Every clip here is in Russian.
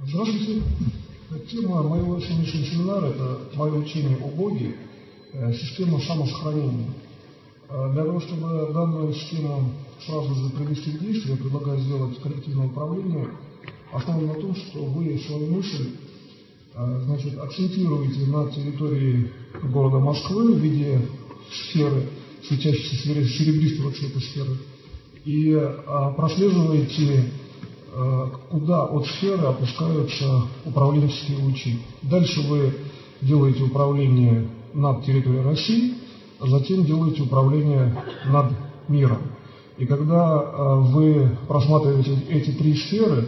Здравствуйте. Тема моего сегодняшнего семинара – это мое учение о Боге, система самосохранения. Для того, чтобы данную систему сразу же привести в действие, я предлагаю сделать коллективное управление, основанное на том, что вы свою мысль акцентируете на территории города Москвы в виде сферы, светящейся серебристого цвета сферы, и прослеживаете, куда от сферы опускаются управленческие лучи. Дальше вы делаете управление над территорией России, а затем делаете управление над миром. И когда вы просматриваете эти три сферы,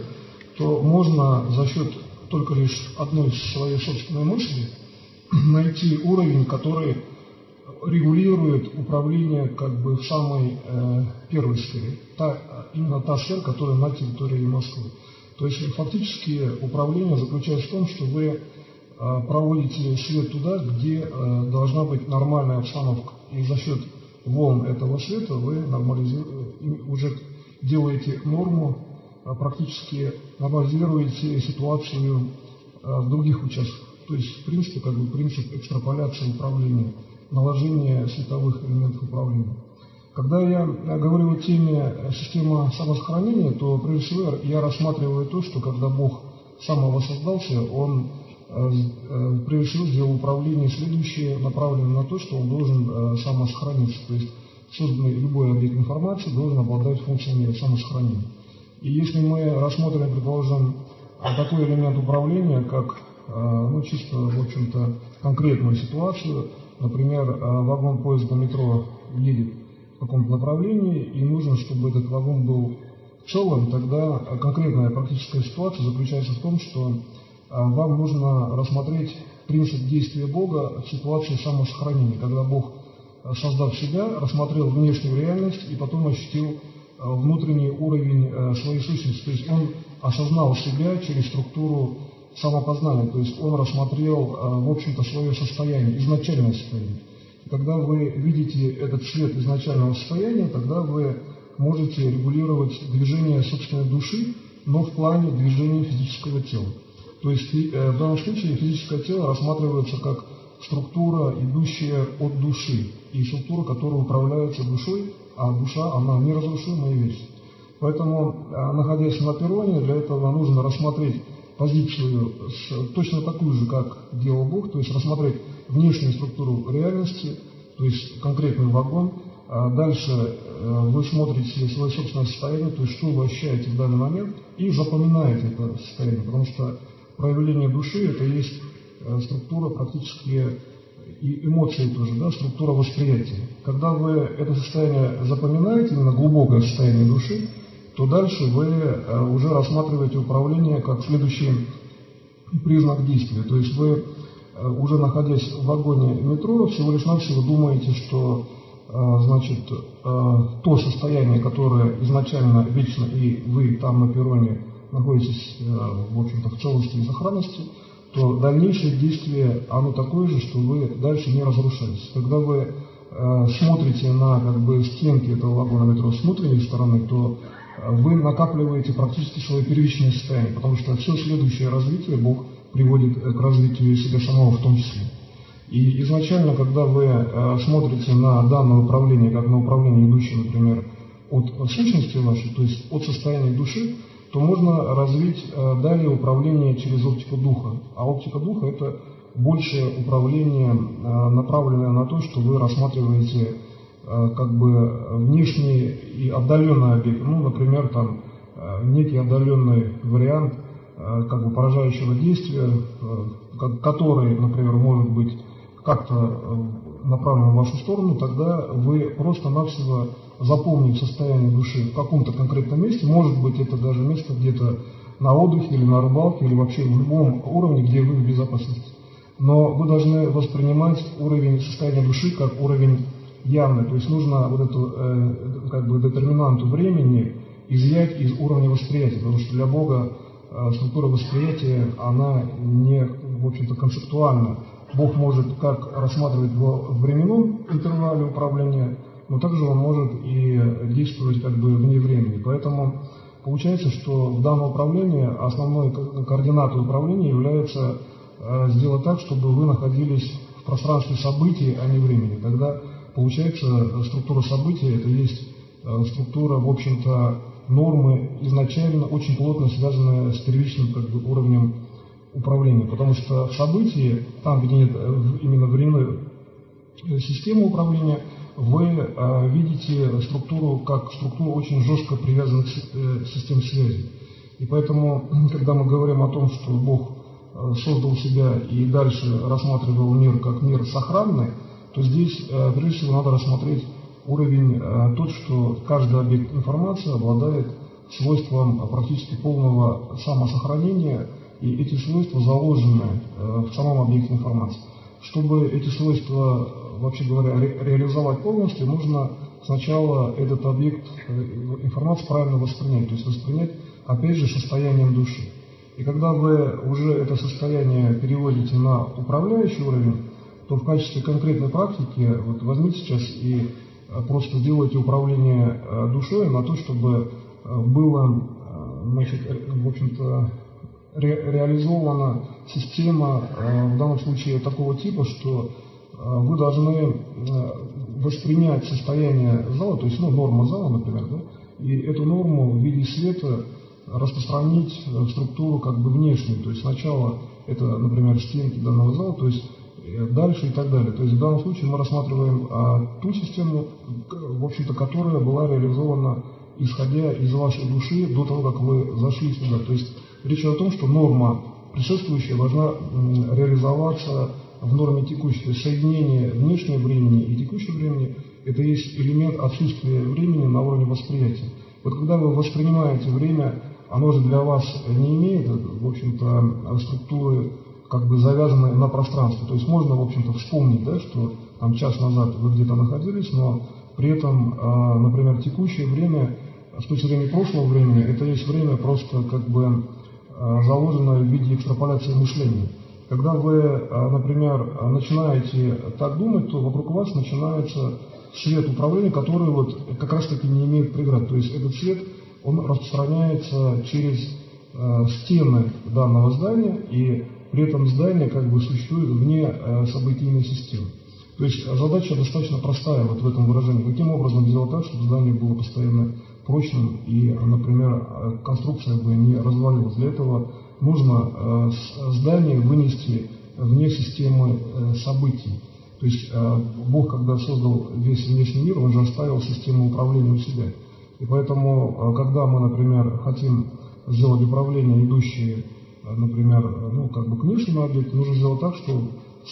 то можно за счет только лишь одной своей собственной мысли найти уровень, который регулирует управление в самой первой сфере, именно та сфера, которая на территории Москвы. То есть фактически управление заключается в том, что вы проводите свет туда, где должна быть нормальная обстановка. И за счет волн этого света вы уже делаете норму, практически нормализируете ситуацию в других участках. То есть, в принципе, принцип экстраполяции управления, наложения световых элементов управления. Когда я говорю о теме системы самосохранения, то прежде всего я рассматриваю то, что когда Бог самовоссоздался, Он прежде всего сделал управление следующее, направленное на то, что Он должен самосохраниться. То есть созданный любой объект информации должен обладать функциями самосохранения. И если мы рассмотрим, предположим, такой элемент управления, как чисто, в общем-то, конкретную ситуацию, например, вагон поезда метро едет в каком-то направлении, и нужно, чтобы этот вагон был целым, тогда конкретная практическая ситуация заключается в том, что вам нужно рассмотреть принцип действия Бога в ситуации самосохранения, когда Бог, создав себя, рассмотрел внешнюю реальность и потом ощутил внутренний уровень своей сущности. То есть он осознал себя через структуру самопознания, то есть он рассмотрел, в общем-то, свое состояние, изначальное состояние. И когда вы видите этот цвет изначального состояния, тогда вы можете регулировать движение собственной души, но в плане движения физического тела. То есть в данном случае физическое тело рассматривается как структура, идущая от души, и структура, которая управляется душой, а душа, она неразрушимая вещь. Поэтому, находясь на перроне, для этого нужно рассмотреть позицию точно такую же, как делал Бог, то есть рассмотреть внешнюю структуру реальности, то есть конкретный вагон. Дальше вы смотрите свое собственное состояние, то есть что вы ощущаете в данный момент, и запоминаете это состояние, потому что проявление души – это и есть структура практически и эмоции тоже, структура восприятия. Когда вы это состояние запоминаете, именно глубокое состояние души, то дальше вы уже рассматриваете управление как следующий признак действия. То есть вы, уже находясь в вагоне метро, всего лишь навсего думаете, что то состояние, которое изначально вечно, и вы там на перроне находитесь, в общем-то, в целости и сохранности, то дальнейшее действие, оно такое же, что вы дальше не разрушаетесь. Когда вы смотрите на стенки этого вагона метро с внутренней стороны, то вы накапливаете практически свое первичное состояние, потому что все следующее развитие Бог приводит к развитию себя самого в том числе. И изначально, когда вы смотрите на данное управление, как на управление, идущее, например, от сущности вашей, то есть от состояния души, то можно развить далее управление через оптику духа. А оптика духа – это большее управление, направленное на то, что вы рассматриваете внешний и отдаленный объект, например, некий отдаленный вариант поражающего действия, который, например, может быть как-то направлен в вашу сторону, тогда вы просто-навсего запомнив состояние души в каком-то конкретном месте, может быть, это даже место где-то на отдыхе или на рыбалке, или вообще в любом уровне, где вы в безопасности. Но вы должны воспринимать уровень состояния души как уровень явный, то есть нужно эту детерминанту времени изъять из уровня восприятия, потому что для Бога структура восприятия, она не, в общем-то, концептуальна. Бог может как рассматривать в временном интервале управления, но также он может и действовать вне времени. Поэтому получается, что в данном управлении основной координатой управления является сделать так, чтобы вы находились в пространстве событий, а не времени. Тогда получается структура событий, это есть структура, в общем-то, нормы изначально очень плотно связанная с первичным уровнем управления. Потому что в событии, там, где нет именно временной системы управления, вы видите структуру как структуру очень жестко привязанных систем связи. И поэтому, когда мы говорим о том, что Бог создал себя и дальше рассматривал мир как мир сохранный, то здесь прежде всего надо рассмотреть уровень тот, что каждый объект информации обладает свойством практически полного самосохранения, и эти свойства заложены в самом объекте информации. Чтобы эти свойства, вообще говоря, реализовать полностью, нужно сначала этот объект информации правильно воспринять, то есть воспринять, опять же, состоянием души. И когда вы уже это состояние переводите на управляющий уровень, то в качестве конкретной практики вот возьмите сейчас и просто сделайте управление душой на то, чтобы было, значит, в общем-то, реализована система, в данном случае такого типа, что вы должны воспринять состояние зала, то есть норма зала, например, да, и эту норму в виде света распространить в структуру как бы внешнюю. То есть сначала это, например, стенки данного зала, то есть дальше и так далее. То есть в данном случае мы рассматриваем ту систему, в общем-то, которая была реализована исходя из вашей души до того, как вы зашли сюда. То есть речь идет о том, что норма предшествующая должна реализоваться в норме текущей. То есть соединение внешнего времени и текущего времени – это есть элемент отсутствия времени на уровне восприятия. Вот когда вы воспринимаете время, оно же для вас не имеет, в общем-то, структуры как бы завязанной на пространстве. То есть можно, в общем-то, вспомнить, да, что там час назад вы где-то находились, но при этом, например, текущее время с точки зрения прошлого времени, это есть время просто как бы заложенное в виде экстраполяции мышления. Когда вы, например, начинаете так думать, то вокруг вас начинается свет управления, который вот как раз таки не имеет преград. То есть этот свет, он распространяется через стены данного здания, и при этом здание как бы существует вне событийной системы. То есть задача достаточно простая вот в этом выражении. Каким образом сделать так, чтобы здание было постоянно прочным и, например, конструкция бы не развалилась. Для этого нужно здание вынести вне системы событий. То есть Бог, когда создал весь внешний мир, Он же оставил систему управления у себя. И поэтому, когда мы, например, хотим сделать управление, идущее, например, ну, как бы к внешнему объекту, нужно сделать так, что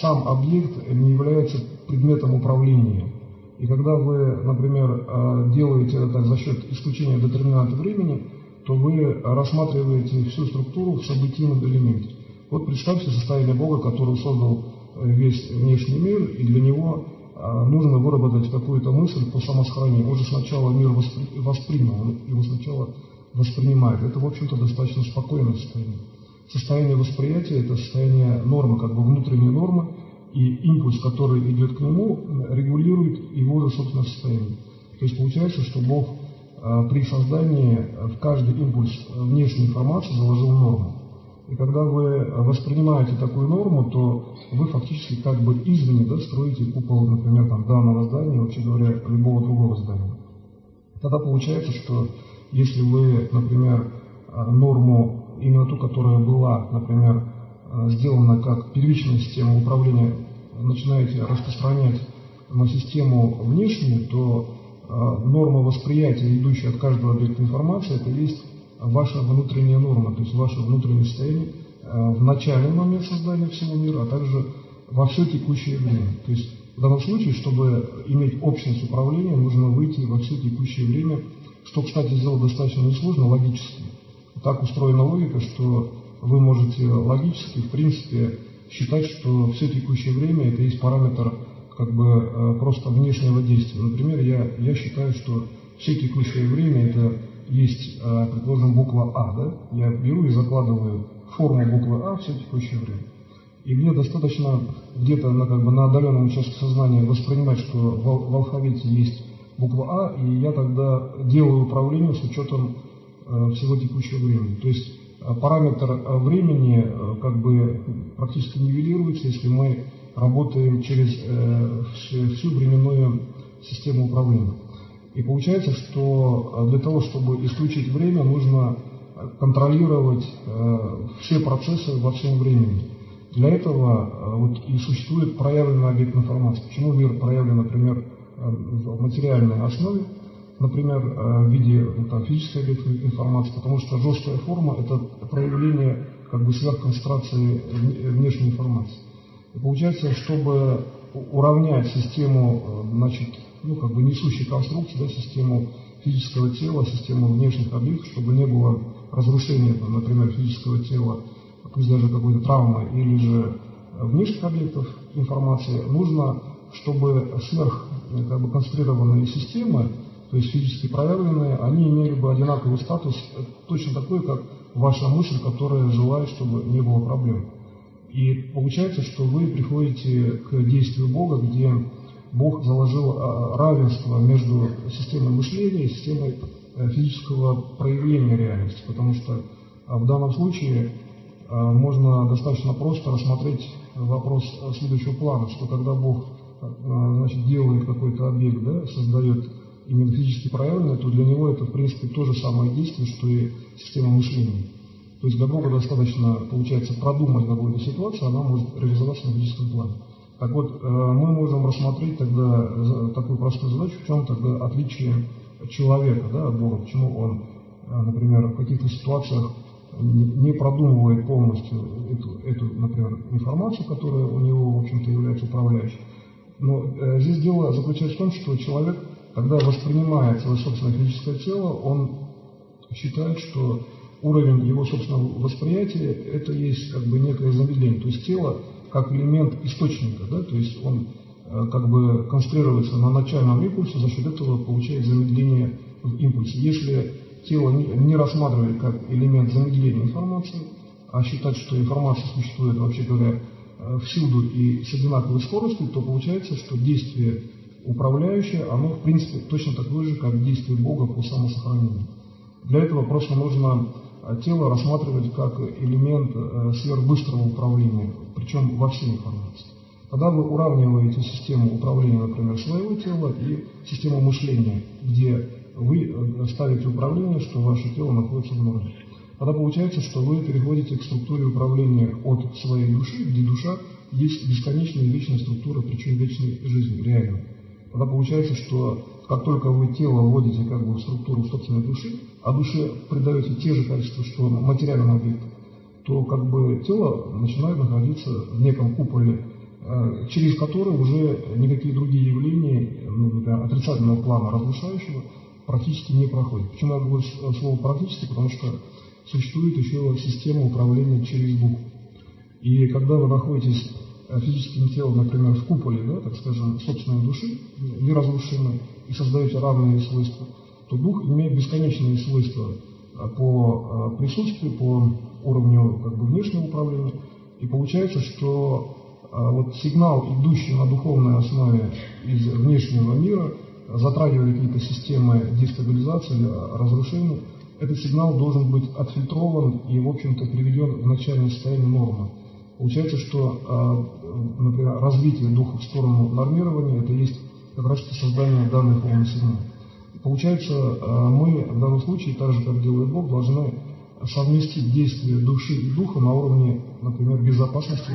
сам объект не является предметом управления. И когда вы, например, делаете это за счет исключения детерминанта времени, то вы рассматриваете всю структуру в событийном элементе. Вот представьте состояние Бога, который создал весь внешний мир, и для него нужно выработать какую-то мысль по самосохранению. Он же сначала мир воспринял, он его сначала воспринимает. Это, в общем-то, достаточно спокойное состояние. Состояние восприятия – это состояние нормы, как бы внутренней нормы, и импульс, который идет к нему, регулирует его же собственное состояние. То есть получается, что Бог при создании в каждый импульс внешней информации заложил норму. И когда вы воспринимаете такую норму, то вы фактически как бы извне, да, строите купол, например, там, данного здания, вообще говоря, любого другого здания. Тогда получается, что если вы, например, норму, именно ту, которая была, например, сделана как первичная система управления, начинаете распространять на систему внешнюю, то норма восприятия, идущая от каждого объекта информации, это есть ваша внутренняя норма, то есть ваше внутреннее состояние в начальный момент создания всего мира, а также во все текущее время. То есть в данном случае, чтобы иметь общность управления, нужно выйти во все текущее время, что, кстати, сделать достаточно несложно, логически. Так устроена логика, что вы можете логически, в принципе, считать, что все текущее время это есть параметр как бы просто внешнего действия. Например, я считаю, что все текущее время это есть, предположим, буква А, да? Я беру и закладываю форму буквы А в все текущее время. И мне достаточно где-то на отдаленном участке сознания воспринимать, что в алфавите есть буква А, и я тогда делаю управление с учетом всего текущего времени. То есть параметр времени как бы практически нивелируется, если мы работаем через всю временную систему управления. И получается, что для того, чтобы исключить время, нужно контролировать все процессы во всем времени. Для этого вот и существует проявленный объект информации. Почему мир проявлен, например, в материальной основе, например, в виде физической объекта информации, потому что жесткая форма – это проявление как бы сверхконцентрации внешней информации. И получается, чтобы уравнять систему, значит, как бы несущей конструкции, да, систему физического тела, систему внешних объектов, чтобы не было разрушения, например, физического тела, пусть даже какой-то травмы или же внешних объектов информации, нужно, чтобы как бы концентрированные системы, то есть физически проявленные, они имели бы одинаковый статус, точно такой, как ваша мысль, которая желает, чтобы не было проблем. И получается, что вы приходите к действию Бога, где Бог заложил равенство между системой мышления и системой физического проявления реальности, потому что в данном случае можно достаточно просто рассмотреть вопрос следующего плана, что когда Бог, значит, делает какой-то объект, да, создает именно физически проявленный, то для него это в принципе то же самое действие, что и система мышления. То есть для Бога достаточно, получается, продумать какую-то ситуацию, она может реализоваться на физическом плане. Так вот, мы можем рассмотреть тогда такую простую задачу, в чем тогда отличие человека, да, от Бога, почему он, например, в каких-то ситуациях не продумывает полностью эту, например, информацию, которая у него, в общем-то, является управляющей. Но здесь дело заключается в том, что человек, когда воспринимает свое собственное физическое тело, он считает, что уровень его собственного восприятия – это есть как бы некое замедление. То есть тело как элемент источника, да, то есть он как бы концентрируется на начальном импульсе, за счет этого получает замедление в импульсе. Если тело не рассматривать как элемент замедления информации, а считать, что информация существует, вообще говоря, всюду и с одинаковой скоростью, то получается, что действие управляющее, оно в принципе точно такое же, как действие Бога по самосохранению. Для этого просто нужно тело рассматривать как элемент сверхбыстрого управления, причем во всей информации. Тогда вы уравниваете систему управления, например, своего тела и систему мышления, где вы ставите управление, что ваше тело находится в норме. Тогда получается, что вы переходите к структуре управления от своей души, где душа есть бесконечная и вечная структура, причем вечной жизни, реальной. Тогда получается, что как только вы тело вводите как бы в структуру собственной души, а душе придаете те же качества, что материальному объекту, то как бы тело начинает находиться в неком куполе, через который уже никакие другие явления, например, отрицательного плана разрушающего, практически не проходят. Почему я говорю слово «практически»? Потому что существует еще система управления через дух. И когда вы находитесь физическим телом, например, в куполе, да, так скажем, собственной души, неразрушимой, и создаете равные свойства, то дух имеет бесконечные свойства по присутствию, по уровню как бы внешнего управления. И получается, что вот сигнал, идущий на духовной основе из внешнего мира, затрагивая какие-то системы дестабилизации или разрушения, этот сигнал должен быть отфильтрован и, в общем-то, приведен в начальное состояние нормы. Получается, что, например, развитие духа в сторону нормирования – это есть как раз создание данной формы сигнала. Получается, мы в данном случае, так же, как делает Бог, должны совместить действия души и духа на уровне, например, безопасности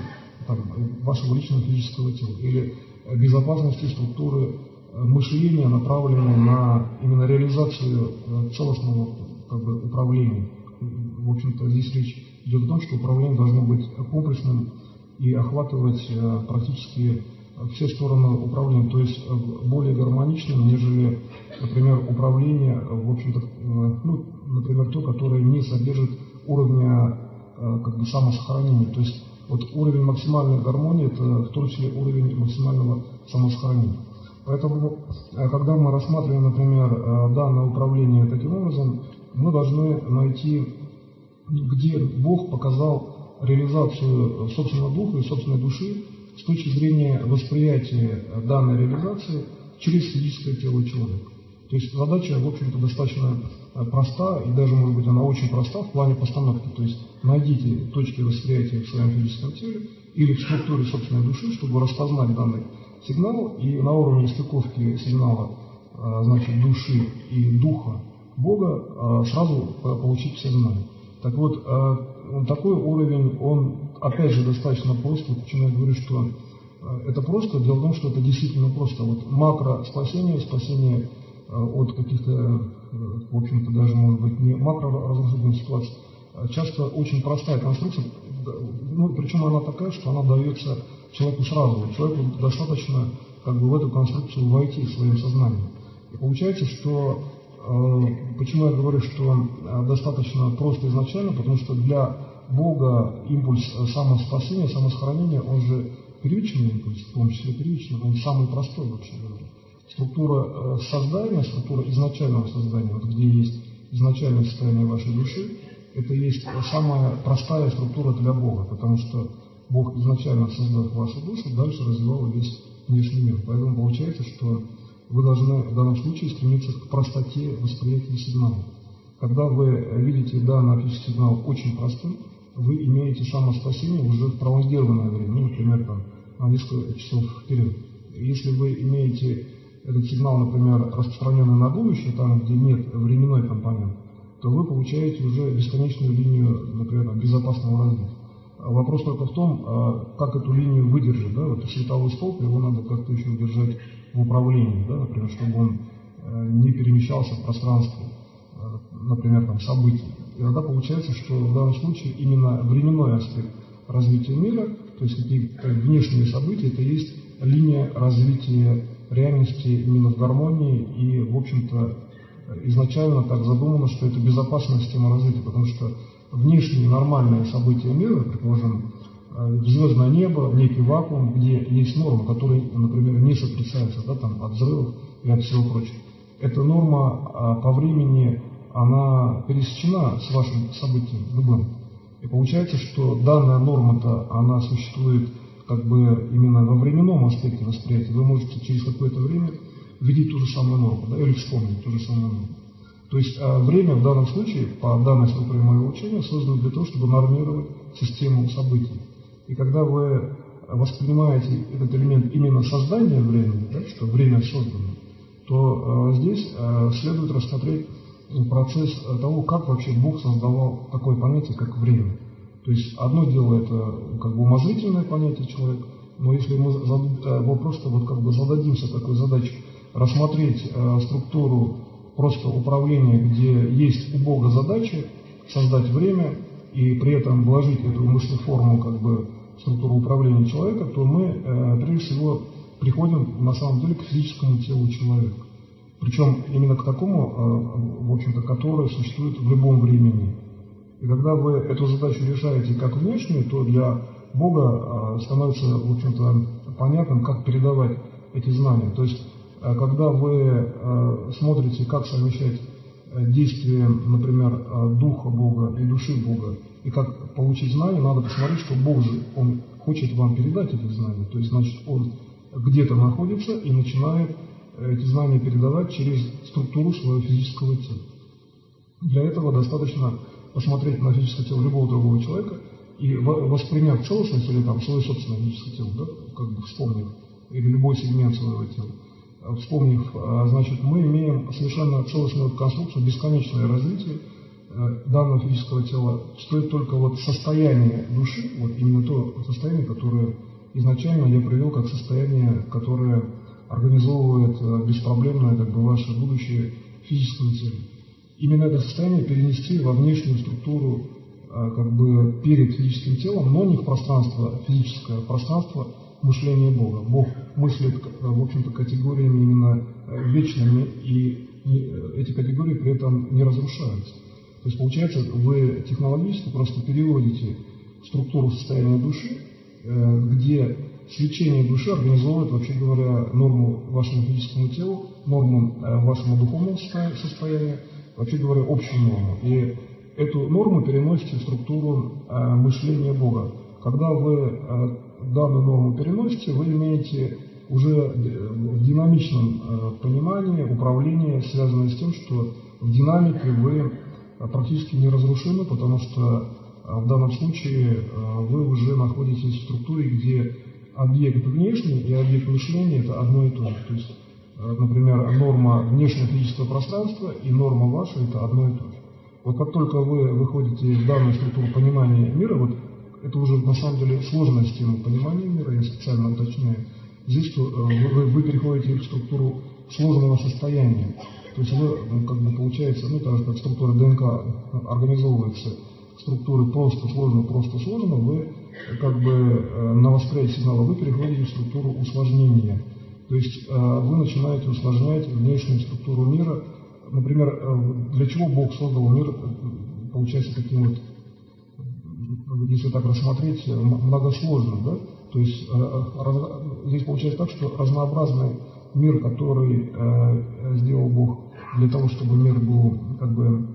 вашего личного физического тела или безопасности структуры мышления, направленной на именно реализацию целостного как бы управления. В общем-то, здесь речь идет о том, что управление должно быть комплексным и охватывать практически все стороны управления, то есть более гармоничным, нежели, например, управление, в общем-то, например, то, которое не содержит уровня как бы самосохранения. То есть вот уровень максимальной гармонии – это в том числе уровень максимального самосохранения. Поэтому, когда мы рассматриваем, например, данное управление таким образом, мы должны найти, где Бог показал реализацию собственного духа и собственной души с точки зрения восприятия данной реализации через физическое тело человека. То есть задача, в общем-то, достаточно проста, и даже, может быть, она очень проста в плане постановки. То есть найдите точки восприятия в своем физическом теле или в структуре собственной души, чтобы распознать данный сигнал, и на уровне стыковки сигнала, значит, души и духа Бога сразу получить все знания. Так вот, такой уровень, он, опять же, достаточно прост. Вот почему я говорю, что это просто. Дело в том, что это действительно просто. Вот макро-спасение, спасение от каких-то, в общем-то, даже, может быть, не макро-разрушительных ситуаций, часто очень простая конструкция, ну, причем она такая, что она дается человеку сразу. Человеку достаточно как бы в эту конструкцию войти своим сознанием. И получается, что почему я говорю, что достаточно просто изначально, потому что для Бога импульс самоспасения, самосохранения, он же первичный импульс, в том числе первичный, он самый простой, вообще говоря. Структура создания, структура изначального создания, вот где есть изначальное состояние вашей души, это есть самая простая структура для Бога, потому что Бог изначально создав вашу душу, дальше развивал весь внешний мир. Поэтому получается, что вы должны в данном случае стремиться к простоте восприятия сигнала. Когда вы видите данный физический сигнал очень простым, вы имеете самоспасение уже в пролонгированное время, ну, например, там, на несколько часов вперед. Если вы имеете этот сигнал, например, распространенный на будущее, там, где нет временной компонент, то вы получаете уже бесконечную линию, например, безопасного развития. Вопрос только в том, как эту линию выдержать. Да? Вот световой столб, его надо как-то еще удержать в управлении, да? Например, чтобы он не перемещался в пространстве, например, там, событий. И тогда получается, что в данном случае именно временной аспект развития мира, то есть какие-то внешние события, это есть линия развития реальности именно в гармонии, и, в общем-то, изначально так задумано, что это безопасная система развития, потому что внешние нормальные события мира, предположим, звездное небо, некий вакуум, где есть нормы, которые, например, не сотрясаются, да, там, от взрывов и от всего прочего. Эта норма по времени, она пересечена с вашим событием любым. И получается, что данная норма-то, она существует как бы именно во временном аспекте восприятия. Вы можете через какое-то время видеть ту же самую норму, да, или вспомнить ту же самую норму. То есть время в данном случае, по данной структуре моего учения, создано для того, чтобы нормировать систему событий. И когда вы воспринимаете этот элемент именно создания времени, да, что время создано, то здесь следует рассмотреть процесс того, как вообще Бог создавал такое понятие, как время. То есть одно дело это как бы умозрительное понятие человека, но если мы просто вот как бы зададимся такой задачей рассмотреть структуру просто управления, где есть у Бога задача создать время и при этом вложить эту мысль форму как бы структуру управления человека, то мы прежде всего приходим на самом деле к физическому телу человека. Причем именно к такому, в общем-то, которое существует в любом времени. И когда вы эту задачу решаете как внешнюю, то для Бога становится, в общем-то, понятным, как передавать эти знания. То есть, когда вы смотрите, как совмещать действия, например, Духа Бога и души Бога, и как получить знания, надо посмотреть, что Бог же, Он хочет вам передать эти знания. То есть, значит, Он где-то находится и начинает эти знания передавать через структуру своего физического тела. Для этого достаточно посмотреть на физическое тело любого другого человека и, восприняв целостность или там свое собственное физическое тело, да, как бы вспомнив, или любой сегмент своего тела, вспомнив, значит, мы имеем совершенно целостную конструкцию, бесконечное развитие данного физического тела. Стоит только вот состояние души, вот именно то состояние, которое изначально я привел как состояние, которое организовывает беспроблемное как бы ваше будущее в физическом теле. Именно это состояние перенести во внешнюю структуру как бы перед физическим телом, но не в пространство физическое, а в пространство мышления Бога. Бог мыслит, в общем-то, категориями именно вечными, и эти категории при этом не разрушаются. То есть, получается, вы технологически просто переводите структуру состояния души, где свечение души организовывает, вообще говоря, норму вашему физическому телу, норму вашему духовному состоянию, вообще говоря, общую норму. И эту норму переносите в структуру мышления Бога. Когда вы данную норму переносите, вы имеете уже в динамичном понимании управления, связанное с тем, что в динамике вы практически неразрушимы, потому что в данном случае вы уже находитесь в структуре, где объект внешний и объект мышления – это одно и то же. То есть, например, норма внешнего физического пространства и норма ваша – это одно и то же. Вот как только вы выходите в данную структуру понимания мира, вот это уже на самом деле сложная система понимания мира, я специально уточняю, здесь что вы переходите в структуру сложного состояния. То есть вы, как бы получается, так же как структура ДНК организовывается, структуры просто сложно, вы как бы на восприятие сигнала вы переходите в структуру усложнения. То есть вы начинаете усложнять внешнюю структуру мира. Например, для чего Бог создал мир, получается, таким вот, если так рассмотреть, многосложным, да? То есть здесь получается так, что разнообразный мир, который сделал Бог для того, чтобы мир был как бы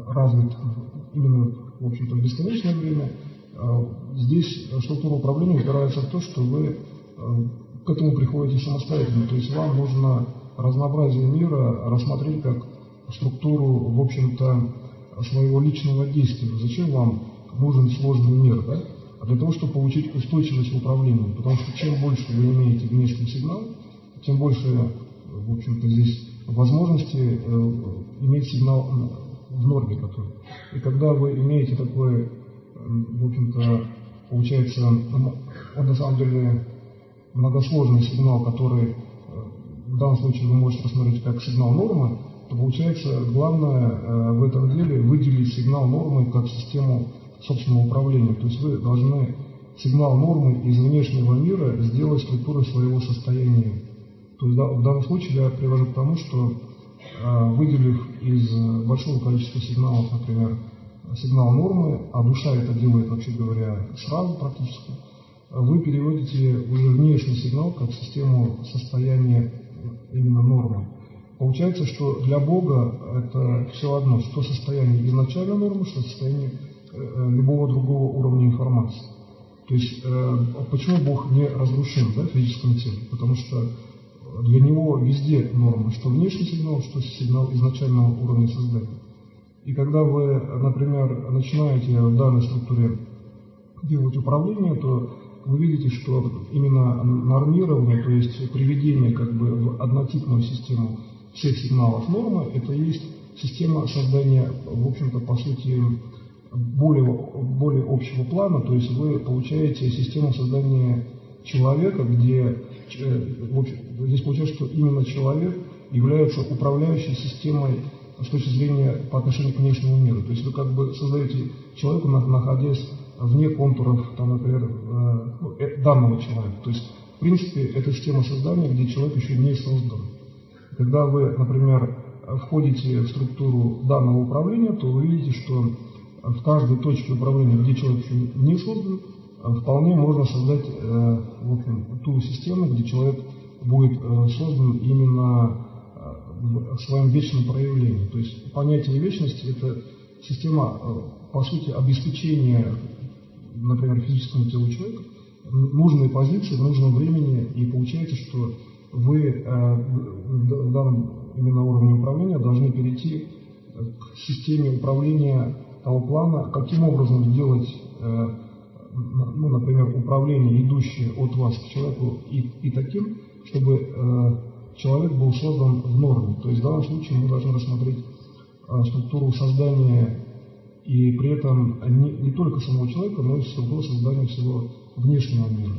развит именно, в общем-то, в бесконечное время, здесь структура управления упирается в то, что вы к этому приходите самостоятельно. То есть вам нужно разнообразие мира рассмотреть как структуру, в общем-то, своего личного действия. Зачем вам нужен сложный мир, да? А для того, чтобы получить устойчивость в управлении. Потому что чем больше вы имеете внешний сигнал, тем больше, в общем-то, здесь возможности иметь сигнал в норме который. И когда вы имеете такой, в общем-то, получается, он на самом деле многосложный сигнал, который в данном случае вы можете рассмотреть как сигнал нормы, то получается главное в этом деле выделить сигнал нормы как систему собственного управления. То есть вы должны сигнал нормы из внешнего мира сделать структурой своего состояния. То есть в данном случае я привожу к тому, что выделив из большого количества сигналов, например, сигнал нормы, а душа это делает, вообще говоря, сразу практически, вы переводите уже внешний сигнал как систему состояния именно нормы. Получается, что для Бога это все одно, что состояние изначальной нормы, что состояние любого другого уровня информации. То есть, почему Бог не разрушим, да, в физическом теле? Потому что для него везде норма, что внешний сигнал, что сигнал изначального уровня создания. И когда вы, например, начинаете в данной структуре делать управление, то вы видите, что именно нормирование, то есть приведение как бы в однотипную систему всех сигналов нормы, это и есть система создания, в общем-то, по сути, более общего плана, то есть вы получаете систему создания человека, где здесь получается, что именно человек является управляющей системой с точки зрения по отношению к внешнему миру. То есть вы как бы создаете человека, находясь вне контуров, там, например, данного человека. То есть, в принципе, это система создания, где человек еще не создан. Когда вы, например, входите в структуру данного управления, то вы видите, что в каждой точке управления, где человек еще не создан, вполне можно создать в общем, ту систему, где человек будет создан именно в своем вечном проявлении. То есть понятие вечности – это система, по сути, обеспечения, например, физическому телу человека нужной позиции, в нужном времени, и получается, что вы в данном именно уровне управления должны перейти к системе управления того плана, каким образом сделать, например, управление, идущее от вас к человеку, и таким, чтобы человек был создан в норме. То есть в данном случае мы должны рассмотреть структуру создания и при этом не только самого человека, но и структуру создания всего внешнего мира.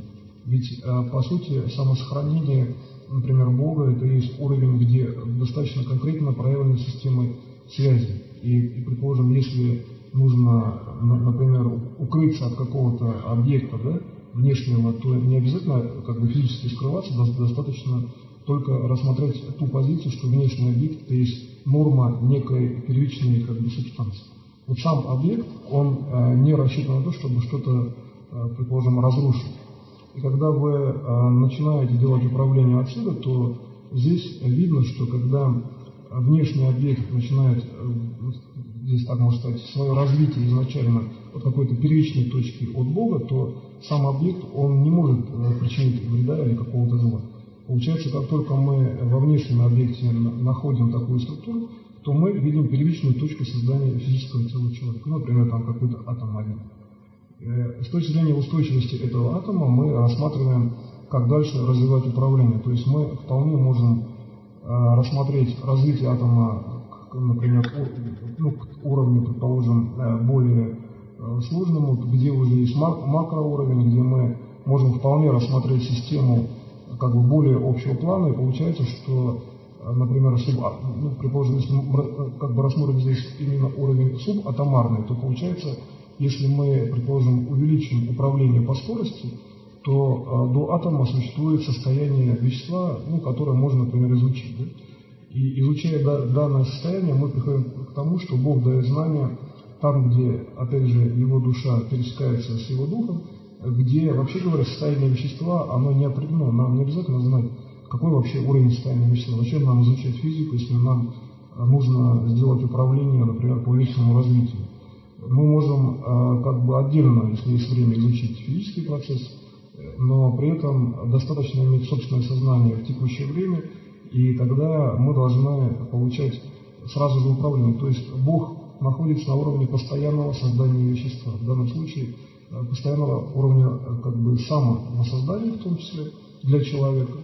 Ведь, по сути, самосохранение, например, Бога, это есть уровень, где достаточно конкретно проявлены системы связи. И предположим, если нужно, например, укрыться от какого-то объекта, да, внешнего, то не обязательно как бы физически скрываться, достаточно только рассмотреть ту позицию, что внешний объект это есть норма некой первичной как бы субстанции. Вот сам объект, он не рассчитан на то, чтобы что-то, предположим, разрушить. И когда вы начинаете делать управление отсюда, то здесь видно, что когда внешний объект начинает, здесь так можно сказать, свое развитие изначально от какой-то первичной точки от Бога, то сам объект, он не может причинить вреда или какого-то зла. Получается, как только мы во внешнем объекте находим такую структуру, то мы видим первичную точку создания физического тела человека. Ну, например, там какой-то атом один. С точки зрения устойчивости этого атома мы рассматриваем, как дальше развивать управление. То есть мы вполне можем рассмотреть развитие атома, например, к уровню, предположим, более сложному, где уже есть макроуровень, где мы можем вполне рассмотреть систему как бы более общего плана, и получается, что, например, предположим, если мы как бы рассмотрим здесь именно уровень субатомарный, то получается, если мы, предположим, увеличим управление по скорости, то до атома существует состояние вещества, которое можно, например, изучить. Да? И изучая данное состояние, мы приходим к тому, что Бог дает знания там, где, опять же, его душа пересекается с его духом, где, вообще говоря, состояние вещества, оно не определено. Нам не обязательно знать, какой вообще уровень состояния вещества. Зачем нам изучать физику, если нам нужно сделать управление, например, по личному развитию. Мы можем как бы отдельно, если есть время, изучить физический процесс, но при этом достаточно иметь собственное сознание в текущее время, и тогда мы должны получать сразу же управление. То есть Бог находится на уровне постоянного создания вещества. В данном случае постоянного уровня как бы самовоссоздания, в том числе для человека.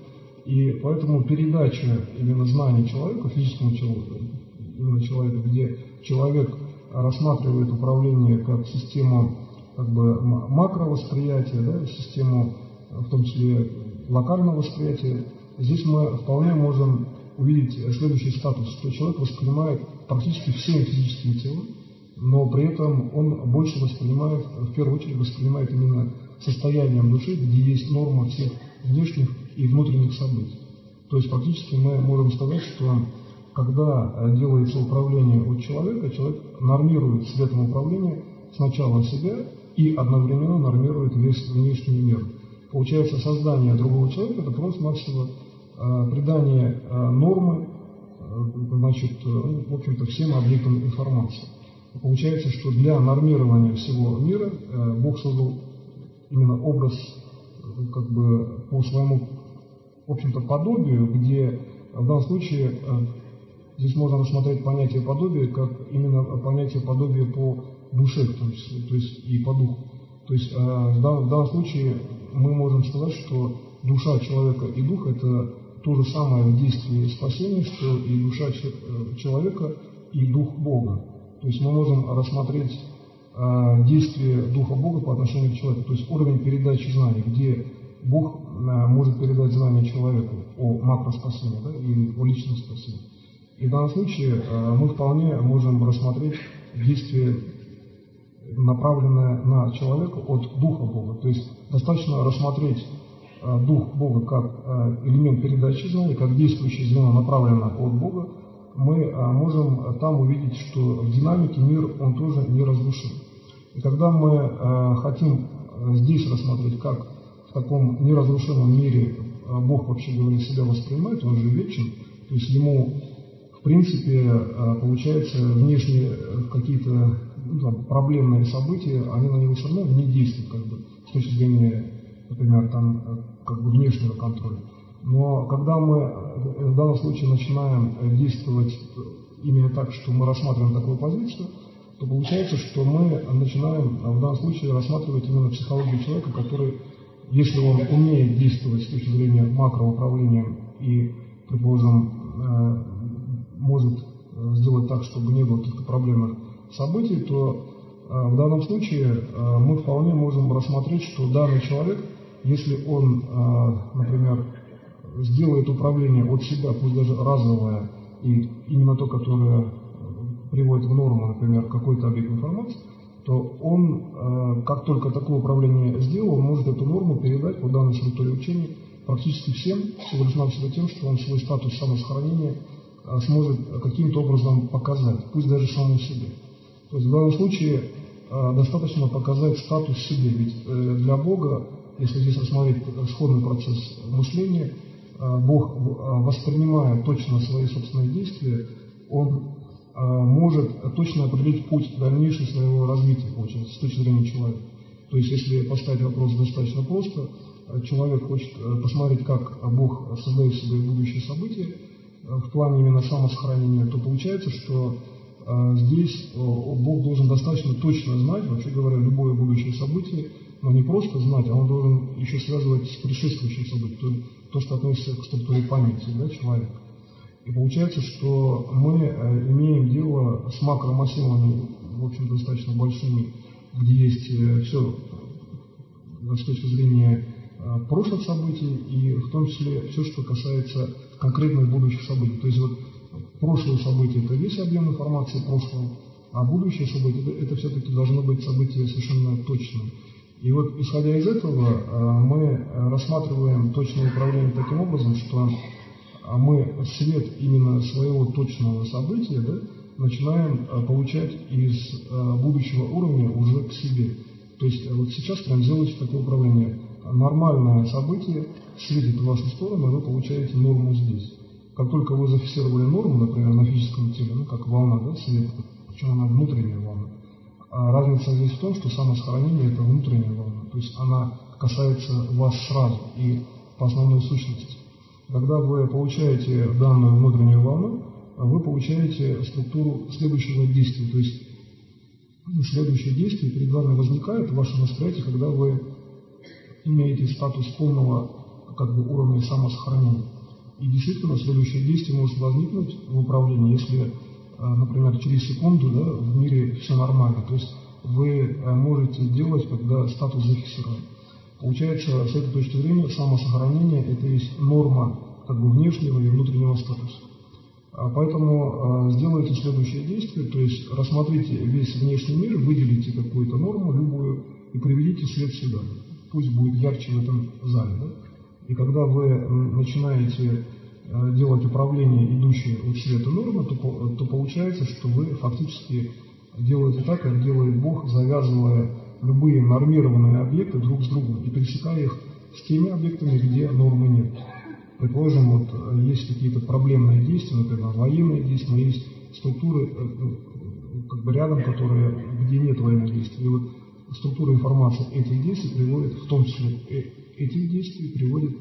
И поэтому передача именно знаний человеку, физическому человеку, где человек рассматривает управление как систему как бы макровосприятия, да, систему в том числе локального восприятия, здесь мы вполне можем увидеть следующий статус, что человек воспринимает практически всеми физическими телами, но при этом он больше воспринимает, в первую очередь воспринимает именно состоянием души, где есть норма всех внешних и внутренних событий. То есть практически мы можем сказать, что когда делается управление от человека, человек нормирует средством управления сначала себя и одновременно нормирует весь внешний мир. Получается, создание другого человека – это просто-навсего придание нормы, значит, в общем-то, всем объектам информации. Получается, что для нормирования всего мира Бог создал именно образ как бы по своему, в общем-то, подобию, где в данном случае здесь можно рассмотреть понятие подобия как именно понятие подобия по душе, в том числе, то есть и по духу. То есть в данном случае мы можем сказать, что душа человека и дух – это то же самое в действии спасения, что и душа человека и дух Бога. То есть мы можем рассмотреть действие духа Бога по отношению к человеку, то есть уровень передачи знаний, где Бог может передать знания человеку о макроспасении, да, или о личном спасении. И в данном случае мы вполне можем рассмотреть действие, направленное на человека от духа Бога. То есть достаточно рассмотреть дух Бога как элемент передачи знаний, как действующее звено, направленное от Бога. Мы можем там увидеть, что в динамике мир, он тоже не разрушен. И когда мы хотим здесь рассмотреть, как в таком неразрушенном мире Бог, вообще говоря, себя воспринимает, он же вечен, то есть ему, в принципе, получается, внешние какие-то проблемные события, они на него все равно не действуют, как бы, с точки зрения, например, там, как бы внешнего контроля. Но когда мы в данном случае начинаем действовать именно так, что мы рассматриваем такую позицию, то получается, что мы начинаем в данном случае рассматривать именно психологию человека, который, если он умеет действовать с точки зрения макроуправления и, предположим, может сделать так, чтобы не было каких-то проблемных событий, то в данном случае мы вполне можем рассмотреть, что данный человек, если он, например, сделает управление от себя, пусть даже разовое, и именно то, которое приводит в норму, например, какой-то объект информации, то он, как только такое управление сделал, он может эту норму передать по данной структуре учения практически всем, всего лишь навсего тем, что он свой статус самосохранения сможет каким-то образом показать, пусть даже самому себе. То есть в данном случае достаточно показать статус себе, ведь для Бога, если здесь рассмотреть сходный процесс мышления, Бог, воспринимая точно свои собственные действия, Он может точно определить путь дальнейшего своего развития, получается, с точки зрения человека. То есть, если поставить вопрос достаточно просто, человек хочет посмотреть, как Бог создает себе будущие события в плане именно самосохранения, то получается, что здесь Бог должен достаточно точно знать, вообще говоря, любое будущее событие, но не просто знать, а он должен еще связывать с предшествующим событием, то, что относится к структуре памяти, да, человека. И получается, что мы имеем дело с макромассивами, в общем, достаточно большими, где есть все с точки зрения прошлых событий и в том числе все, что касается конкретных будущих событий. То есть вот прошлые события – это весь объем информации прошлого, а будущие события – это все-таки должны быть события совершенно точные. И вот исходя из этого мы рассматриваем точное управление таким образом, что мы свет именно своего точного события, да, начинаем получать из будущего уровня уже к себе. То есть вот сейчас прям делаете такое управление. Нормальное событие светит в вашу сторону, и вы получаете норму здесь. Как только вы зафиксировали норму, например, на физическом теле, ну как волна, да, света, причем она внутренняя волна. А разница здесь в том, что самосохранение – это внутренняя волна, то есть она касается вас сразу и по основной сущности. Когда вы получаете данную внутреннюю волну, вы получаете структуру следующего действия, то есть следующее действие перед вами возникает в вашем восприятии, когда вы имеете статус полного уровня самосохранения. И действительно следующее действие может возникнуть в управлении, если, например, через секунду, да, в мире все нормально. То есть вы можете делать, когда статус зафиксирован. Получается, с этой точки зрения, самосохранение – это есть норма внешнего и внутреннего статуса. Поэтому сделайте следующее действие, то есть рассмотрите весь внешний мир, выделите какую-то норму, любую, и приведите свет сюда. Пусть будет ярче в этом зале. Да? И когда вы начинаете делать управление, идущее от света нормы, то получается, что вы фактически делаете так, как делает Бог, завязывая любые нормированные объекты друг с другом и пересекая их с теми объектами, где нормы нет. Предположим, вот есть какие-то проблемные действия, например, военные действия, но есть структуры рядом, где нет военных действий. И вот структура информации этих действий приводит, в том числе этих действий, приводит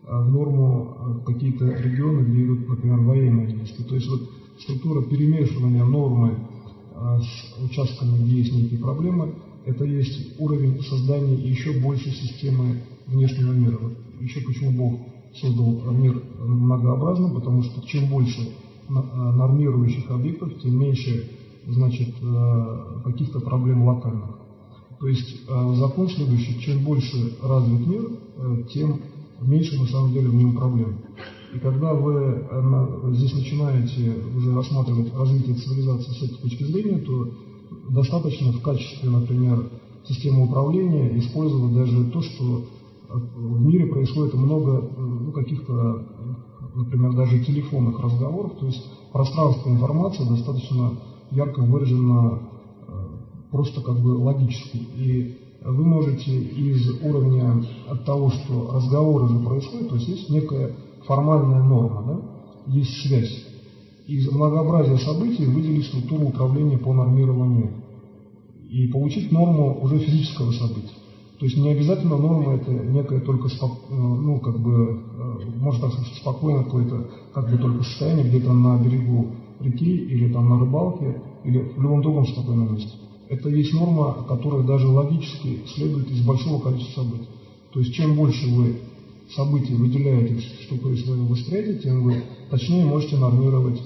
в норму какие-то регионы, где идут, например, военные действия. То есть вот структура перемешивания нормы с участками, где есть некие проблемы, это есть уровень создания еще большей системы внешнего мира. Вот еще почему Бог создал мир многообразным, потому что чем больше нормирующих объектов, тем меньше, значит, каких-то проблем локальных. То есть закон следующий: чем больше развит мир, тем меньше на самом деле в нем проблем. И когда вы здесь начинаете уже рассматривать развитие цивилизации с этой точки зрения, то достаточно в качестве, например, системы управления использовать даже то, что в мире происходит много каких-то, например, даже телефонных разговоров, то есть пространство информации достаточно ярко выражено просто логически. И вы можете из уровня от того, что разговоры же происходят, то есть есть некая формальная норма, да? Есть связь. Из многообразия событий выделить структуру управления по нормированию и получить норму уже физического события. То есть не обязательно норма это некое только, может так сказать, спокойное какое-то, только состояние где-то на берегу реки или там на рыбалке или в любом другом спокойном месте. Это есть норма, которая даже логически следует из большого количества событий. То есть чем больше вы событий выделяете в структуре своего восприятия, тем вы точнее можете нормировать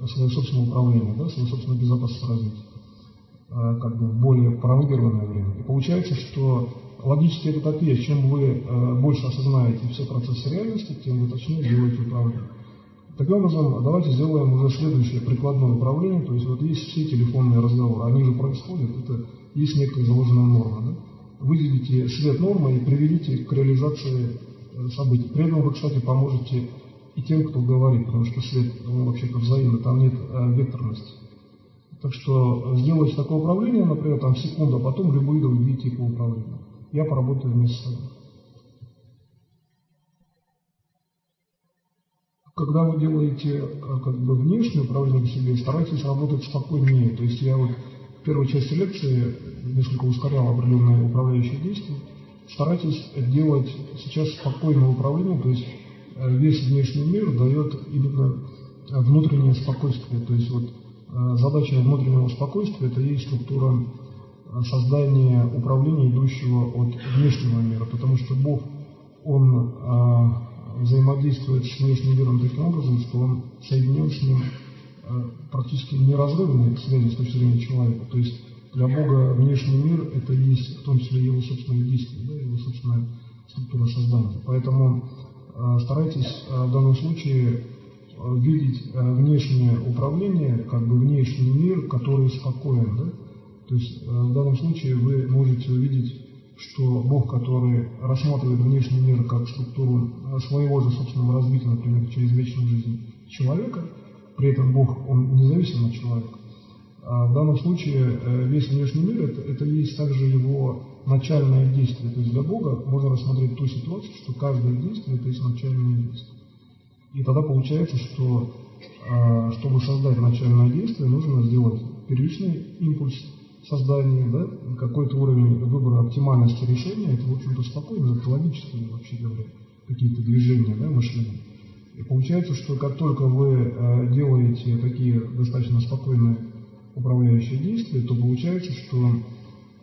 свое собственное управление, да, свою собственную безопасность развития, в более пролонгированное время. И получается, что логически это так и есть. Чем вы больше осознаете все процессы реальности, тем вы точнее делаете управление. Таким образом, давайте сделаем уже следующее прикладное управление. То есть вот есть все телефонные разговоры, они же происходят, это есть некая заложенная норма. Да? Выделите свет нормы и приведите к реализации событий. При этом вы, кстати, поможете и тем, кто говорит, потому что свет вообще-то взаимно, там нет векторности. Так что сделайте такое управление, например, там секунду, а потом любые другие типы управления. Я поработаю вместе с вами. Когда вы делаете внешнее управление к себе, старайтесь работать спокойнее. То есть я вот в первой части лекции несколько ускорял определенные управляющие действия. старайтесь делать сейчас спокойное управление, то есть весь внешний мир дает именно внутреннее спокойствие. То есть вот задача внутреннего спокойствия – это есть структура создания управления, идущего от внешнего мира, потому что Бог, Он взаимодействует с внешним миром таким образом, что Он соединил с ним практически неразрывные связи с точки зрения человека. То есть для Бога внешний мир – это есть в том числе Его собственное действие, да, Его собственная структура создания. Поэтому старайтесь в данном случае видеть внешнее управление, как бы внешний мир, который спокоен. Да? То есть в данном случае вы можете увидеть, что Бог, который рассматривает внешний мир как структуру своего же собственного развития, например, через вечную жизнь человека, при этом Бог, Он независим от человека. А в данном случае весь внешний мир это есть также его начальное действие. То есть для Бога можно рассмотреть ту ситуацию, что каждое действие это есть начальное действие. И тогда получается, что чтобы создать начальное действие, нужно сделать первичный импульс создания, да, какой-то уровень выбора оптимальности решения, это, в общем-то, спокойно, это логически, вообще говоря, какие-то движения, да, мышления. И получается, что как только вы делаете такие достаточно спокойные управляющие действия, то получается, что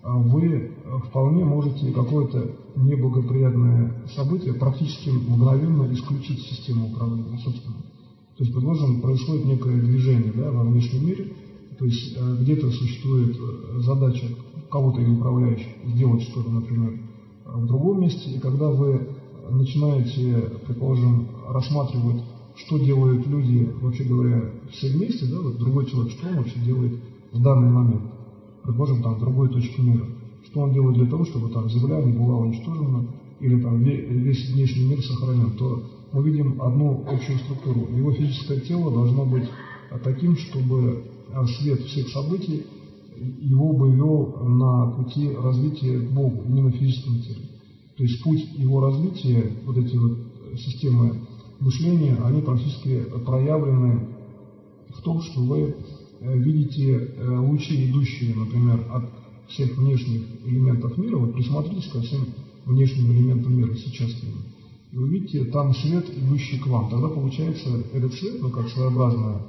вы вполне можете какое-то неблагоприятное событие практически мгновенно исключить из системы управления, собственно. То есть, предположим, происходит некое движение, да, во внешнем мире, то есть где-то существует задача кого-то из управляющих сделать что-то, например, в другом месте, и когда вы начинаете, предположим, рассматривать, что делают люди, вообще говоря, все вместе, да, вот другой человек, что он вообще делает в данный момент, предположим, там, в другой точке мира, что он делает для того, чтобы там Земля не была уничтожена, или там весь внешний мир сохранен, то мы видим одну общую структуру. Его физическое тело должно быть таким, чтобы свет всех событий его бы вел на пути развития к Богу, именно в физическом теле. То есть путь его развития, вот эти вот системы мышления, они практически проявлены в том, что вы видите лучи, идущие, например, от всех внешних элементов мира. Вот присмотритесь ко всем внешним элементам мира сейчас. И вы видите там свет, идущий к вам. Тогда получается этот свет, ну как своеобразная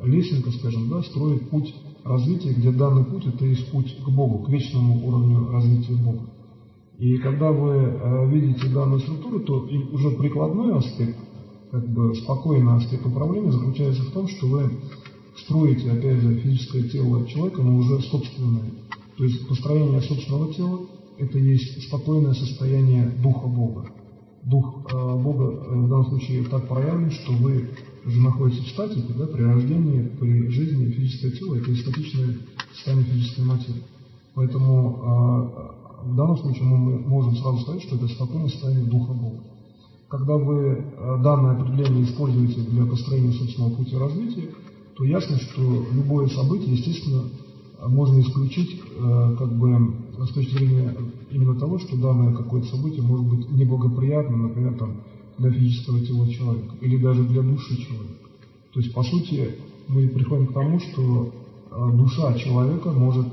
лесенка, скажем, да, строит путь развития, где данный путь это есть путь к Богу, к вечному уровню развития Бога. И когда вы видите данную структуру, то и уже прикладной аспект, как бы спокойный аспект управления заключается в том, что вы строите, опять же, физическое тело человека, но уже собственное. То есть построение собственного тела – это есть спокойное состояние Духа Бога. Дух Бога в данном случае так проявлен, что вы же находитесь в статике, да, при рождении, при жизни физическое тело – это статичное состояние физической материи. Поэтому в данном случае мы можем сразу сказать, что это спокойное состояние Духа Бога. Когда вы данное определение используете для построения собственного пути развития, то ясно, что любое событие, естественно, можно исключить как бы с точки зрения именно того, что данное какое-то событие может быть неблагоприятным, например, там, для физического тела человека или даже для души человека. То есть, по сути, мы приходим к тому, что душа человека может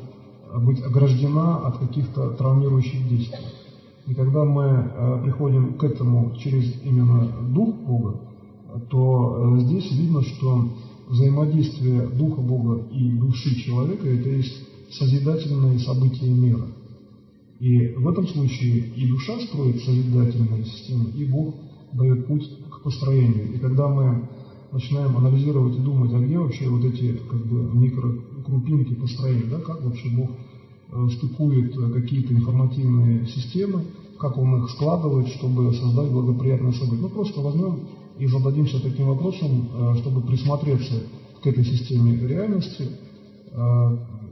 быть ограждена от каких-то травмирующих действий. И когда мы приходим к этому через именно Дух Бога, то здесь видно, что взаимодействие Духа Бога и души человека – это есть созидательные события мира. И в этом случае и душа строит созидательные системы, и Бог дает путь к построению. И когда мы начинаем анализировать и думать, а где вообще вот эти как бы микрокрупинки построения, да, как вообще Бог стыкует какие-то информативные системы, как Он их складывает, чтобы создать благоприятные события. Ну, просто возьмем и зададимся таким вопросом, чтобы присмотреться к этой системе реальности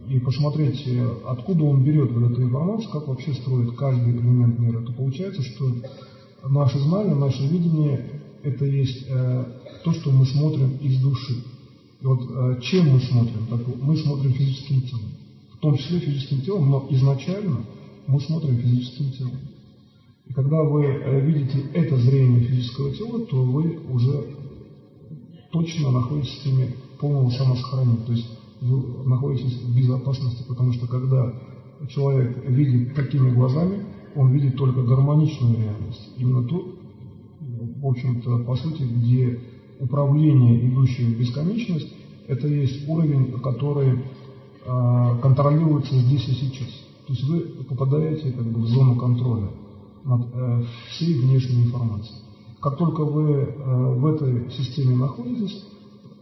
и посмотреть, откуда Он берет вот эту информацию, как вообще строит каждый элемент мира. То получается, что наше знание, наше видение – это есть то, что мы смотрим из души. И вот чем мы смотрим? Так, мы смотрим физическим телом. В том числе физическим телом, но изначально мы смотрим физическим телом. И когда вы видите это зрение физического тела, то вы уже точно находитесь в системе полного самосохранения. То есть вы находитесь в безопасности, потому что когда человек видит такими глазами, он видит только гармоничную реальность. Именно ту, в общем-то, по сути, где управление, идущее в бесконечность, это есть уровень, который контролируется здесь и сейчас. То есть вы попадаете как бы в зону контроля над всей внешней информацией. Как только вы в этой системе находитесь,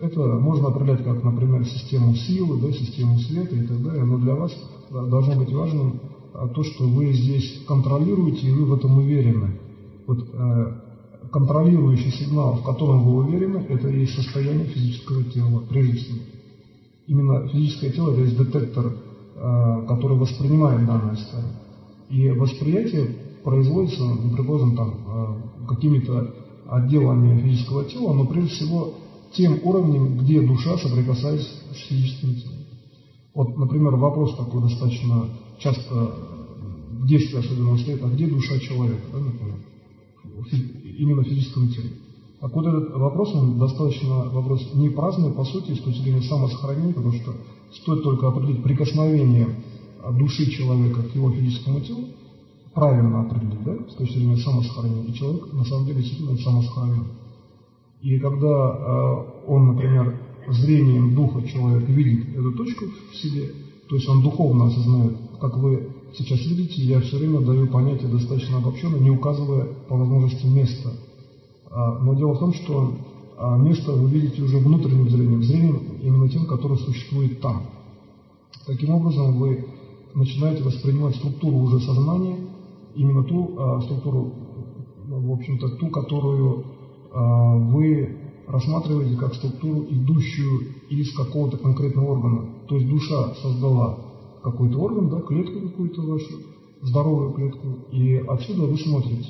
это можно определять как, например, систему силы, да, систему света и так далее, но для вас должно быть важным то, что вы здесь контролируете, и вы в этом уверены. Вот, контролирующий сигнал, в котором вы уверены, это и есть состояние физического тела, прежде всего. Именно физическое тело – это есть детектор, который воспринимает данное состояние. И восприятие производится, предположим, какими-то отделами физического тела, но прежде всего тем уровнем, где душа соприкасается с физическим телом. Вот, например, вопрос такой достаточно часто в детстве особенно стоит, а где душа человека, да, например, именно в физическом теле. Так вот этот вопрос, он достаточно вопрос не праздный, по сути, с точки зрения самосохранения, потому что стоит только определить прикосновение души человека к его физическому телу, правильно определить, да, с точки зрения самосохранения, и человек на самом деле действительно самосохранен. И когда он, например, зрением духа человек видит эту точку в себе, то есть он духовно осознает, как вы сейчас видите, я все время даю понятие достаточно обобщенно, не указывая по возможности места. Но дело в том, что место вы видите уже внутренним зрением именно тем, которое существует там. Таким образом, вы начинаете воспринимать структуру уже сознания, именно ту структуру, в общем-то, ту, которую вы рассматриваете как структуру, идущую из какого-то конкретного органа. То есть душа создала какой-то орган, да, клетку какую-то вашу, здоровую клетку, и отсюда вы смотрите.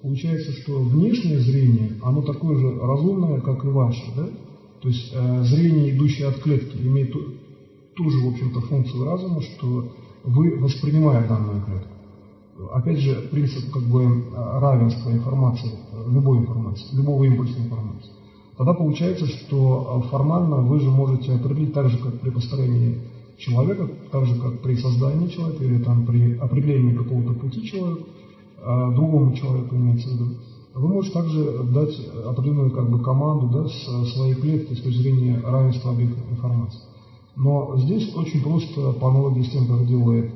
Получается, что внешнее зрение, оно такое же разумное, как и ваше, да? То есть зрение, идущее от клетки, имеет ту же, в общем-то, функцию разума, что вы воспринимаете данную клетку. Опять же, принцип как бы равенства информации, любой информации, любого импульса информации. Тогда получается, что формально вы же можете определить так же, как при построении человека, так же, как при создании человека или там при определении какого-то пути человека, другому человеку имеется в виду, вы можете также дать определенную как бы команду, да, с своей клеткой с точки зрения равенства объектов информации. Но здесь очень просто, по аналогии с тем, как делает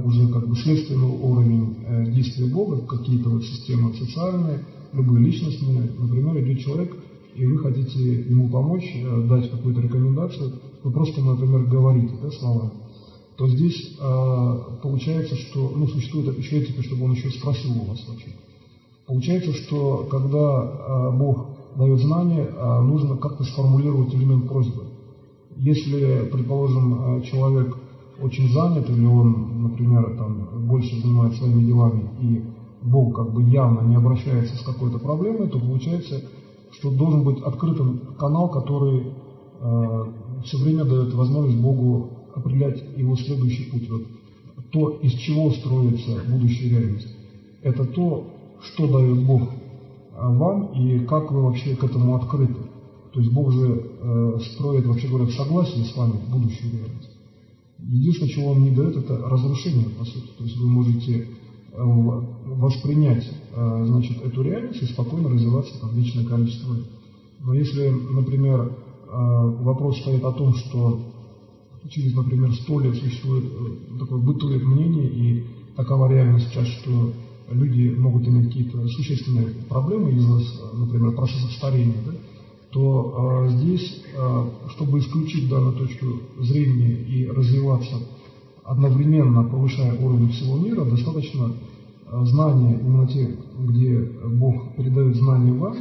уже как бы следственный уровень действия Бога, какие-то вот системы социальные, любые личностные, например, идет человек, и вы хотите ему помочь, дать какую-то рекомендацию, вы просто, например, говорите, да, словами, то здесь получается, что существует еще этика, чтобы он еще спросил у вас вообще. Получается, что когда Бог дает знания, нужно как-то сформулировать элемент просьбы. Если, предположим, человек очень занят, или он, например, больше занимается своими делами, и Бог как бы явно не обращается с какой-то проблемой, то получается, что должен быть открытым канал, который все время дает возможность Богу определять его следующий путь. Вот то, из чего строится будущая реальность, это то, что дает Бог вам и как вы вообще к этому открыты. То есть Бог же строит, вообще говоря, в согласии с вами будущую реальность. Единственное, чего он не дает, это разрушение, по сути. То есть вы можете воспринять, значит, эту реальность и спокойно развиваться там вечное количество лет. Но если, например, вопрос стоит о том, что через, например, 100 лет существует такое бытует мнение, и такова реальность сейчас, что люди могут иметь какие-то существенные проблемы из-за, например, процессов старения, да, то здесь, чтобы исключить данную точку зрения и развиваться одновременно, повышая уровень всего мира, достаточно знания, именно те, где Бог передает знания вам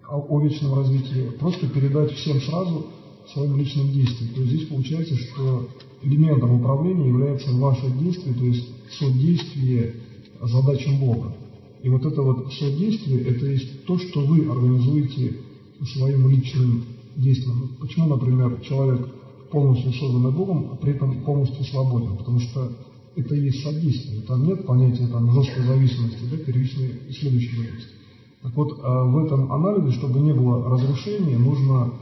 о вечном развитии, просто передать всем сразу своим личным действием. То есть здесь получается, что элементом управления является ваше действие, то есть содействие задачам Бога. И вот это вот содействие, это есть то, что вы организуете своим личным действием. Почему, например, человек полностью созданный Богом, а при этом полностью свободен? Потому что это и есть содействие. Там нет понятия жесткой зависимости, да, первичной и следующей зависимости. Так вот, в этом анализе, чтобы не было разрушения, нужно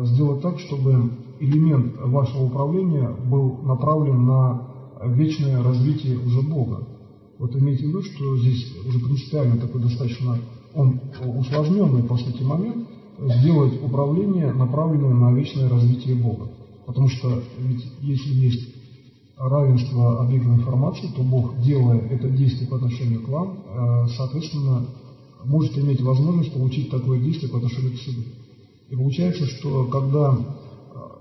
сделать так, чтобы элемент вашего управления был направлен на вечное развитие уже Бога. Вот имейте в виду, что здесь уже принципиально такой достаточно усложненный, по сути, момент, сделать управление, направленное на вечное развитие Бога. Потому что ведь если есть равенство объектной информации, то Бог, делая это действие по отношению к вам, соответственно, может иметь возможность получить такое действие по отношению к себе. И получается, что когда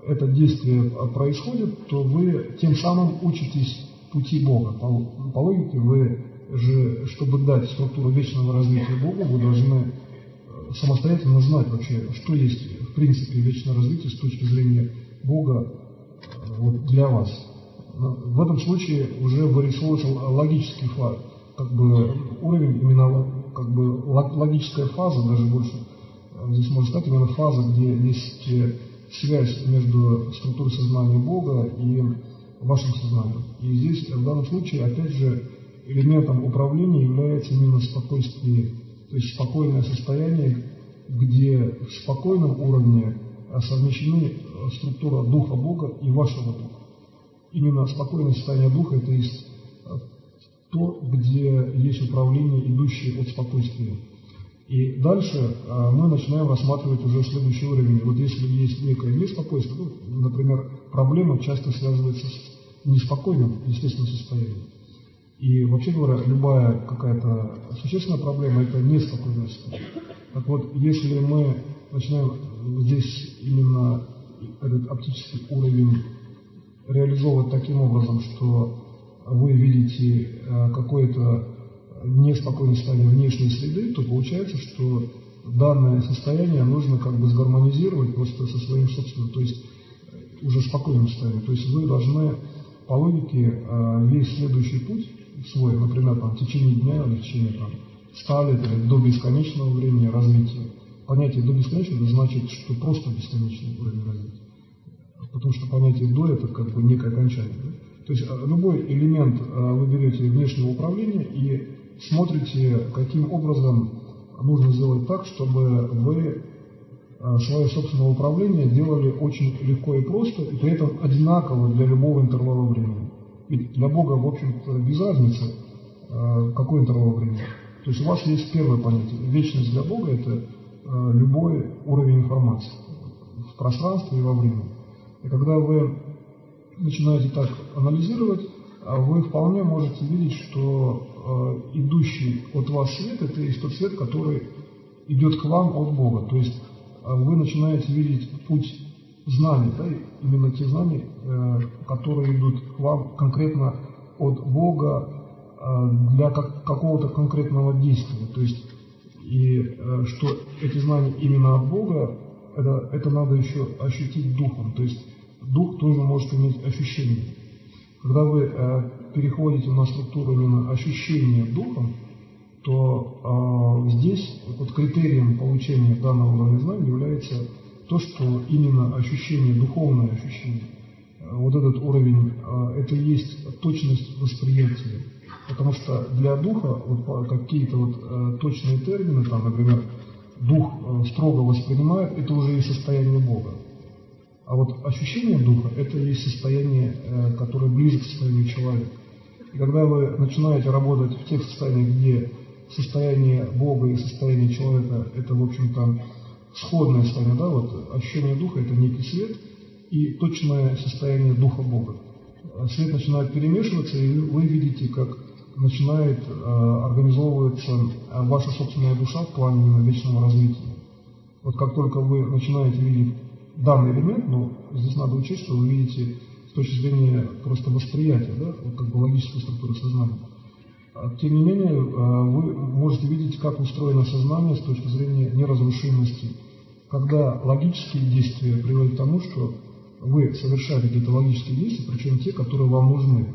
это действие происходит, то вы тем самым учитесь пути Бога. По логике вы же, чтобы дать структуру вечного развития Богу, вы должны самостоятельно знать вообще, что есть в принципе вечное развитие с точки зрения Бога вот, для вас. Но в этом случае уже вырисовывается логический факт, как бы уровень именно как бы логическая фаза, даже больше здесь можно сказать, именно фаза, где есть связь между структурой сознания Бога и вашим сознанием. И здесь в данном случае, опять же, элементом управления является именно спокойствие, то есть спокойное состояние, где в спокойном уровне совмещены структура Духа Бога и вашего Духа. Именно спокойное состояние Духа – это есть то, где есть управление, идущее от спокойствия. И дальше мы начинаем рассматривать уже следующий уровень. Вот если есть некое неспокойствие, например, проблема часто связывается с неспокойным естественным состоянием. И вообще говоря, любая какая-то существенная проблема – это неспокойное состояние. Так вот, если мы начинаем здесь именно этот оптический уровень реализовывать таким образом, что вы видите какое-то неспокойное состояние внешней среды, то получается, что данное состояние нужно как бы сгармонизировать просто со своим собственным, то есть уже спокойным состоянием. То есть вы должны по логике весь следующий путь свой, например, там, в течение дня или в течение 100 лет или до бесконечного времени развития. Понятие до бесконечного значит, что просто бесконечный уровень развития. Потому что понятие до это как бы некое окончание. Да? То есть любой элемент вы берете внешнего управления и смотрите, каким образом нужно сделать так, чтобы вы свое собственное управление делали очень легко и просто, и при этом одинаково для любого интервала времени. Ведь для Бога, в общем-то, без разницы, какой интервал времени. То есть у вас есть первое понятие. Вечность для Бога – это любой уровень информации в пространстве и во времени. И когда вы начинаете так анализировать, вы вполне можете видеть, что идущий от вас свет – это есть тот свет, который идет к вам от Бога. То есть вы начинаете видеть путь знаний, да, именно те знания, которые идут к вам конкретно от Бога для какого-то конкретного действия. То есть, и что эти знания именно от Бога, это надо еще ощутить духом. То есть дух тоже может иметь ощущение. Когда вы переходите на структуру именно ощущения духом, то здесь вот критерием получения данного уровня знаний является то, что именно ощущение, духовное ощущение, вот этот уровень, это и есть точность восприятия. Потому что для духа вот какие-то вот точные термины, там, например, дух строго воспринимает, это уже и состояние Бога. А вот ощущение духа – это и есть состояние, которое ближе к состоянию человека. И когда вы начинаете работать в тех состояниях, где состояние Бога и состояние человека – это, в общем-то, сходное состояние, да, вот ощущение духа – это некий свет и точное состояние духа Бога. Свет начинает перемешиваться, и вы видите, как начинает организовываться ваша собственная душа в плане именно вечного развития. Вот как только вы начинаете видеть данный элемент, но здесь надо учесть, что вы видите с точки зрения просто восприятия, да, вот как бы логической структуры сознания. Тем не менее, вы можете видеть, как устроено сознание с точки зрения неразрушимости. Когда логические действия приводят к тому, что вы совершаете какие-то логические действия, причем те, которые вам нужны.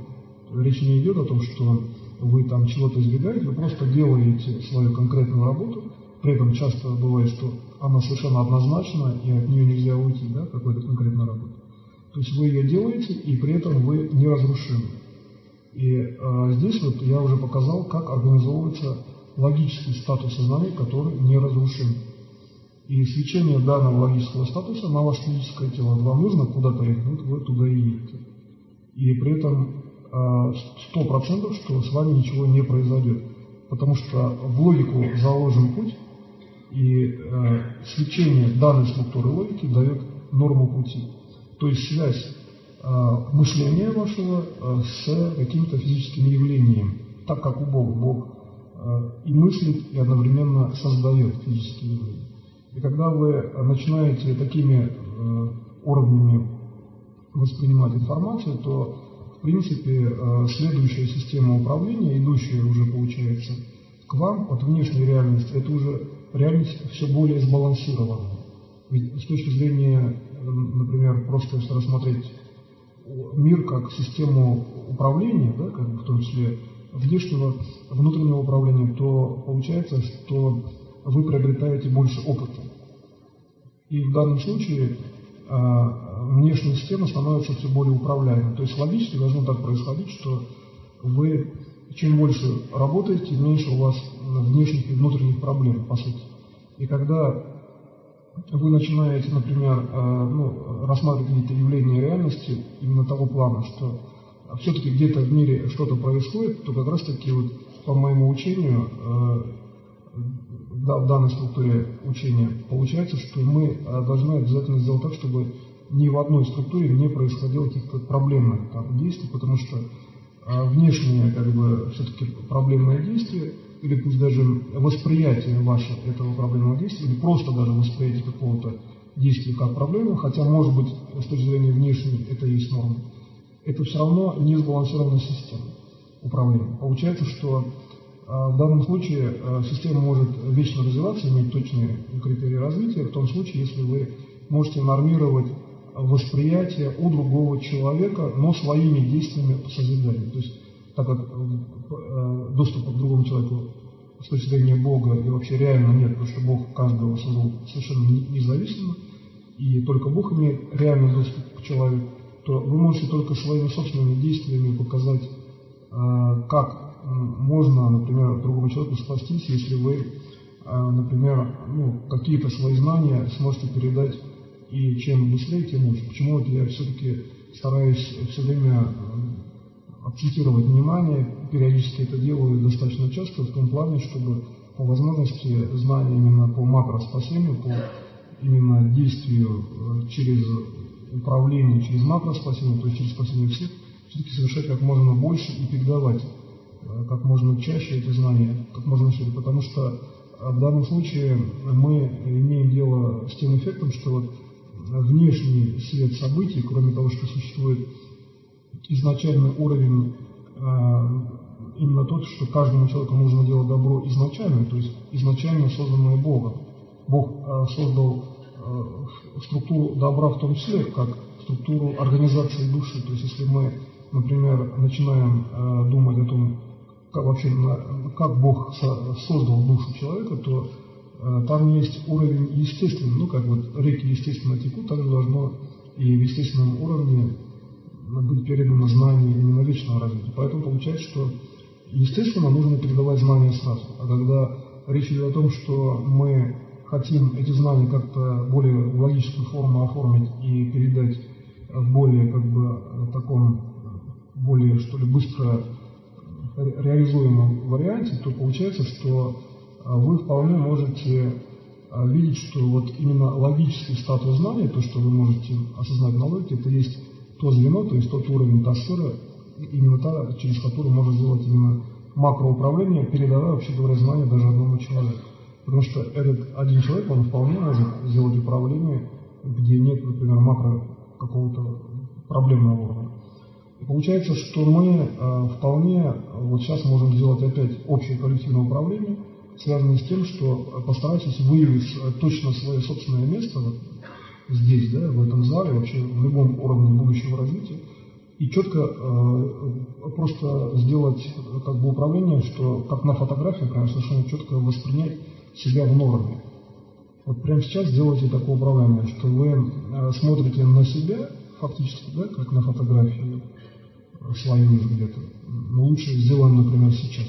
Речь не идет о том, что вы там чего-то избегаете, вы просто делаете свою конкретную работу, при этом часто бывает, что она совершенно однозначна, и от нее нельзя уйти, да, какой-то конкретной работы. То есть вы ее делаете, и при этом вы неразрушимы. И здесь вот я уже показал, как организовывается логический статус сознания, который неразрушим. И свечение данного логического статуса на ваше физическое тело вам нужно куда-то ехать, вы туда и едете. И при этом 100%, что с вами ничего не произойдет. Потому что в логику заложен путь, и свечение данной структуры логики дает норму пути. То есть связь мышления вашего с каким-то физическим явлением, так как у Бога. Бог и мыслит, и одновременно создает физические явления. И когда вы начинаете такими уровнями воспринимать информацию, то в принципе следующая система управления, идущая уже получается к вам от внешней реальности, это уже реальность все более сбалансированная. Ведь с точки зрения, например, просто если рассмотреть мир как систему управления, да, как бы в том числе внешнего, внутреннего управления, то получается, что вы приобретаете больше опыта. И в данном случае внешняя система становится все более управляемой. То есть логически должно так происходить, что вы чем больше работаете, тем меньше у вас внешних и внутренних проблем, по сути. И когда вы начинаете, например, рассматривать какие-то явления реальности именно того плана, что все-таки где-то в мире что-то происходит, то как раз таки вот по моему учению, в данной структуре учения, получается, что мы должны обязательно сделать так, чтобы ни в одной структуре не происходило каких-то проблемных действий, потому что внешнее, как бы, все-таки проблемное действие, или пусть даже восприятие ваше этого проблемного действия, или просто даже восприятие какого-то действия как проблемы, хотя, может быть, с точки зрения внешней это есть норма, это все равно не сбалансированная система управления. Получается, что в данном случае система может вечно развиваться, иметь точные критерии развития, в том случае, если вы можете нормировать восприятие у другого человека, но своими действиями по созиданию. То есть, так как доступа к другому человеку с точки зрения Бога и вообще реально нет, потому что Бог каждого создал совершенно независимо, и только Бог имеет реальный доступ к человеку, то вы можете только своими собственными действиями показать, как можно, например, другому человеку спастись, если вы, например, какие-то свои знания сможете передать, и чем быстрее, тем лучше. Почему вот я все-таки стараюсь все время акцентировать внимание, периодически это делаю достаточно часто, в том плане, чтобы по возможности знания именно по макроспасению, по именно действию через управление, через макроспасение, то есть через спасение всех, все-таки совершать как можно больше и передавать как можно чаще эти знания, как можно шире, потому что в данном случае мы имеем дело с тем эффектом, что вот внешний свет событий, кроме того, что существует изначальный уровень, именно тот, что каждому человеку нужно делать добро изначально, то есть изначально созданное Богом. Бог создал структуру добра в том числе, как структуру организации души. То есть если мы, например, начинаем думать о том, как Бог создал душу человека, то там есть уровень естественный, как вот реки естественно текут, также должно и в естественном уровне быть передано знание именно вечного развития. Поэтому получается, что естественно нужно передавать знания сразу. А когда речь идет о том, что мы хотим эти знания как-то более в логическую форму оформить и передать в более таком более что ли быстро реализуемом варианте, то получается, что вы вполне можете видеть, что вот именно логический статус знания, то, что вы можете осознать на логике, это есть то звено, то есть тот уровень, та сфера, именно та, через которую можно сделать именно макроуправление, передавая, вообще говоря, знания даже одному человеку. Потому что этот один человек, он вполне может сделать управление, где нет, например, макро какого-то проблемного уровня. И получается, что мы вполне вот сейчас можем сделать опять общее коллективное управление, связанное с тем, что постарайтесь выявить точно свое собственное место вот здесь, да, в этом зале, вообще в любом уровне будущего развития, и четко просто сделать как бы управление, что как на фотографии, прям совершенно четко воспринять себя в норме. Вот прямо сейчас делайте такое управление, что вы смотрите на себя фактически, да, как на фотографии свою где-то, но лучше сделаем, например, сейчас.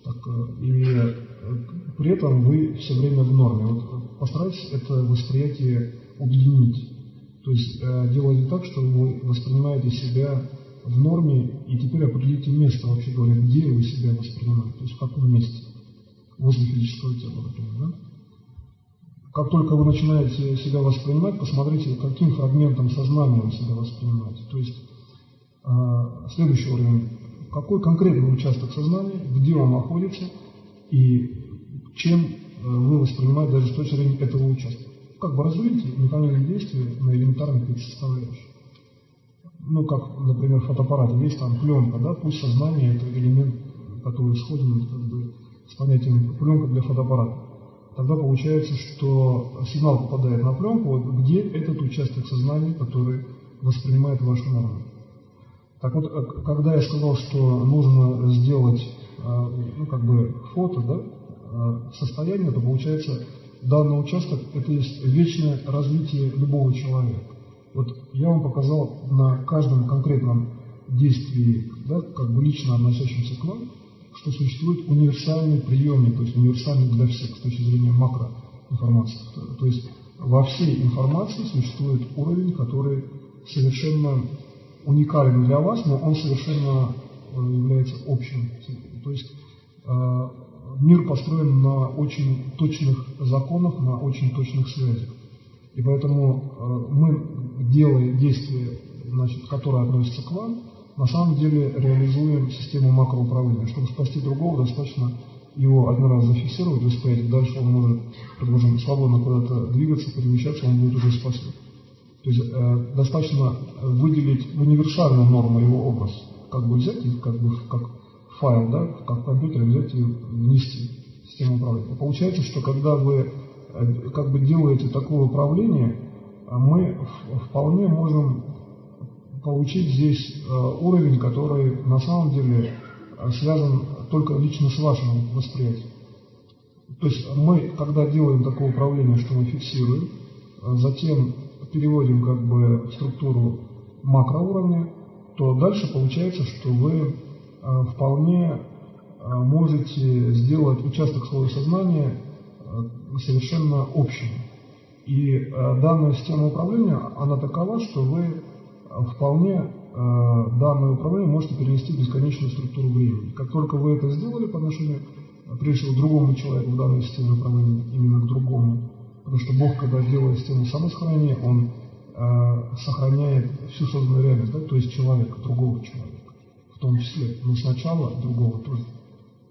Так, и при этом вы все время в норме. Вот постарайтесь это восприятие объединить. То есть делайте так, что вы воспринимаете себя в норме, и теперь определите место, вообще говоря, где вы себя воспринимаете, то есть в каком месте, возле физического тела, например, да? Как только вы начинаете себя воспринимать, посмотрите, каким фрагментом сознания вы себя воспринимаете. То есть следующий уровень, какой конкретный участок сознания, где он находится и чем вы воспринимаете даже с точки зрения этого участка. Как бы разделите механизм действия на элементарных их составляющих. Ну, как, например, в фотоаппарате есть там пленка, да, пусть сознание это элемент, который сходен как бы с понятием пленка для фотоаппарата. Тогда получается, что сигнал попадает на пленку, вот где этот участок сознания, который воспринимает вашу норму. Так вот, когда я сказал, что нужно сделать ну, как бы фото, да, состояние, то получается, данный участок это есть вечное развитие любого человека. Вот я вам показал на каждом конкретном действии, да, как бы лично относящемся к вам, что существует универсальный приемник, то есть универсальный для всех с точки зрения макроинформации. То есть во всей информации существует уровень, который совершенно уникален для вас, но он совершенно является общим. То есть мир построен на очень точных законах, на очень точных связях. И поэтому мы, делая действия, значит, которые относятся к вам, на самом деле реализуем систему макроуправления. Чтобы спасти другого, достаточно его один раз зафиксировать, восприятие, дальше он может, предположим, свободно куда-то двигаться, перемещаться, он будет уже спасен. То есть достаточно выделить в универсальную норму его образ, как бы взять, как бы как файл, да, как в компьютере взять и внести в систему управления. И получается, что когда вы как бы делаете такое управление, мы вполне можем получить здесь уровень, который на самом деле связан только лично с вашим восприятием. То есть мы, когда делаем такое управление, что мы фиксируем, затем переводим как бы в структуру макроуровня, то дальше получается, что вы вполне можете сделать участок своего сознания совершенно общим. И данная система управления, она такова, что вы вполне данное управление можете перенести в бесконечную структуру времени. Как только вы это сделали по отношению, прежде всего, к другому человеку в данной системе управления, именно к другому, потому что Бог, когда делает систему самосохранения, Он сохраняет всю созданную реальность, да, то есть человека, другого человека, в том числе, но сначала другого тоже.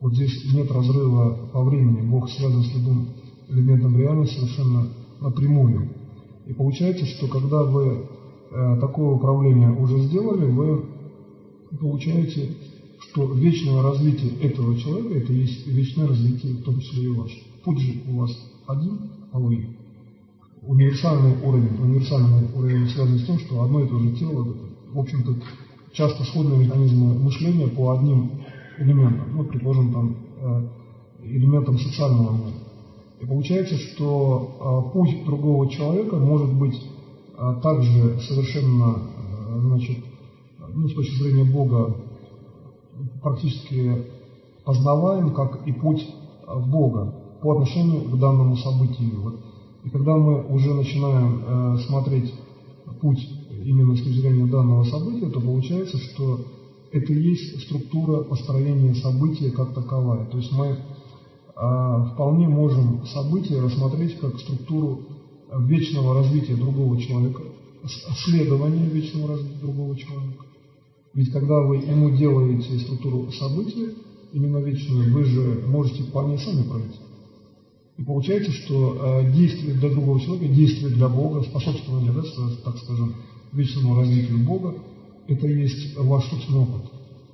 Вот здесь нет разрыва по времени, Бог связан с любым элементом реальности совершенно напрямую. И получается, что когда вы такое управление уже сделали, вы получаете, что вечное развитие этого человека, это и есть вечное развитие, в том числе и ваше. Путь же у вас один, а вы универсальный уровень связан с тем, что одно и то же тело, в общем-то, часто сходные механизмы мышления по одним элементам, ну, предположим, там, элементам социального мира. И получается, что путь другого человека может быть также совершенно, значит, ну, с точки зрения Бога, практически познаваем, как и путь Бога по отношению к данному событию. Вот. И когда мы уже начинаем смотреть путь именно с точки зрения данного события, то получается, что это и есть структура построения события как таковая. То есть мы вполне можем события рассмотреть как структуру вечного развития другого человека, следования вечного развития другого человека. Ведь когда вы ему делаете структуру события, именно вечную, вы же можете по ней сами пройти. И получается, что действие для другого человека, действие для Бога, способствование, да, так скажем, вечному развитию Бога, это и есть ваш собственный опыт.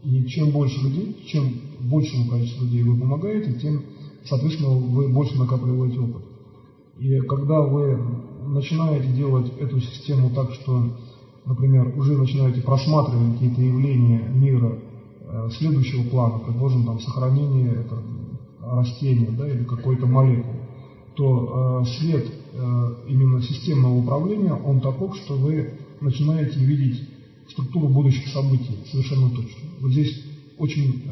И чем больше людей, чем большему количеству людей вы помогаете, тем, соответственно, вы больше накапливаете опыт. И когда вы начинаете делать эту систему так, что, например, уже начинаете просматривать какие-то явления мира следующего плана, предположим, там, сохранение это, растения, да, или какой-то молекулы, то свет именно системного управления, он таков, что вы начинаете видеть структуру будущих событий совершенно точно. Вот здесь очень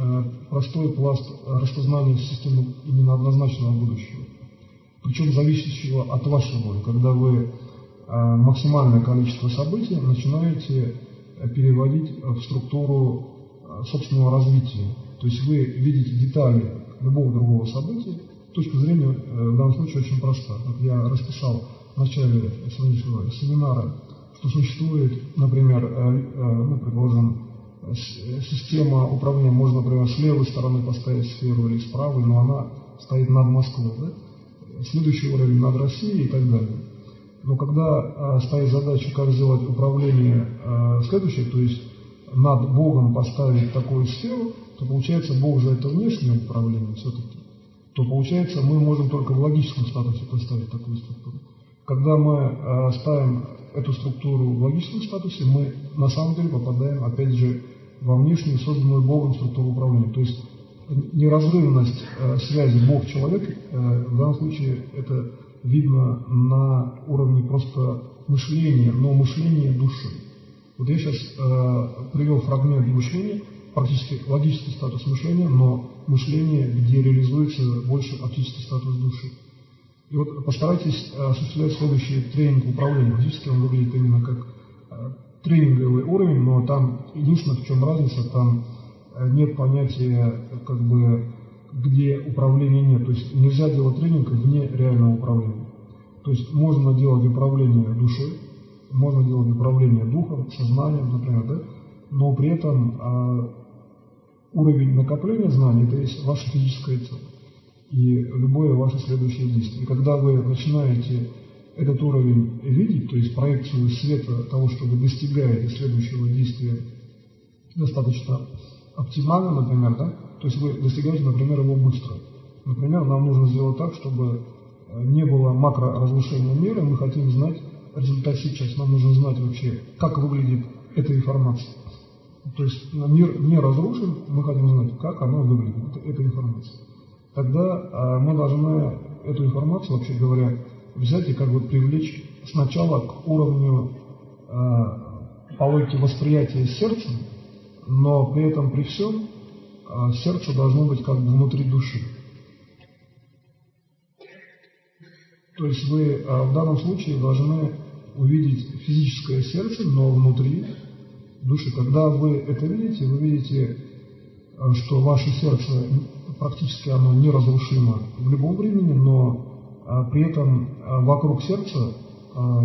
простой пласт распознания системы именно однозначного будущего, причем зависящего от вашей воли, когда вы максимальное количество событий начинаете переводить в структуру собственного развития. То есть вы видите детали любого другого события, точка зрения в данном случае очень проста. Вот я расписал в начале сегодняшнего семинара, что существует, например, предположим, система управления, можно, например, с левой стороны поставить сферу или с правой, но она стоит над Москвой, да? Следующий уровень над Россией и так далее. Но когда стоит задача, как сделать управление следующее, то есть над Богом поставить такую сферу, то получается Бог за это внешнее управление все-таки, то получается мы можем только в логическом статусе поставить такую структуру. Когда мы ставим эту структуру в логическом статусе, мы на самом деле попадаем, опять же, во внешнюю, созданную Богом структуру управления. То есть неразрывность связи Бог-человек, в данном случае это видно на уровне просто мышления, но мышления души. Вот я сейчас привел фрагмент мышления, практически логический статус мышления, но мышление, где реализуется больше оптический статус души. И вот постарайтесь осуществлять следующий тренинг управления. Фактически он выглядит именно как тренинговый уровень, но там единственное, в чем разница, там нет понятия, как бы, где управления нет. То есть нельзя делать тренинг вне реального управления. То есть можно делать управление душой, можно делать управление духом, сознанием, например, да? Но при этом уровень накопления знаний – это есть ваше физическое тело и любое ваше следующее действие. И когда вы начинаете этот уровень видеть, то есть проекцию света того, что вы достигаете следующего действия достаточно оптимально, например, да? То есть вы достигаете, например, его быстро. Например, нам нужно сделать так, чтобы не было макроразрушения мира, мы хотим знать результат сейчас, нам нужно знать вообще, как выглядит эта информация. То есть мир не разрушен, мы хотим знать, как оно выглядит, эта информация. Тогда мы должны эту информацию, вообще говоря, взять и как бы привлечь сначала к уровню по логике восприятия сердцем, но при этом при всем сердце должно быть как бы внутри души. То есть вы в данном случае должны увидеть физическое сердце, но внутри души. Когда вы это видите, вы видите, что ваше сердце практически оно неразрушимо в любом времени, но при этом вокруг сердца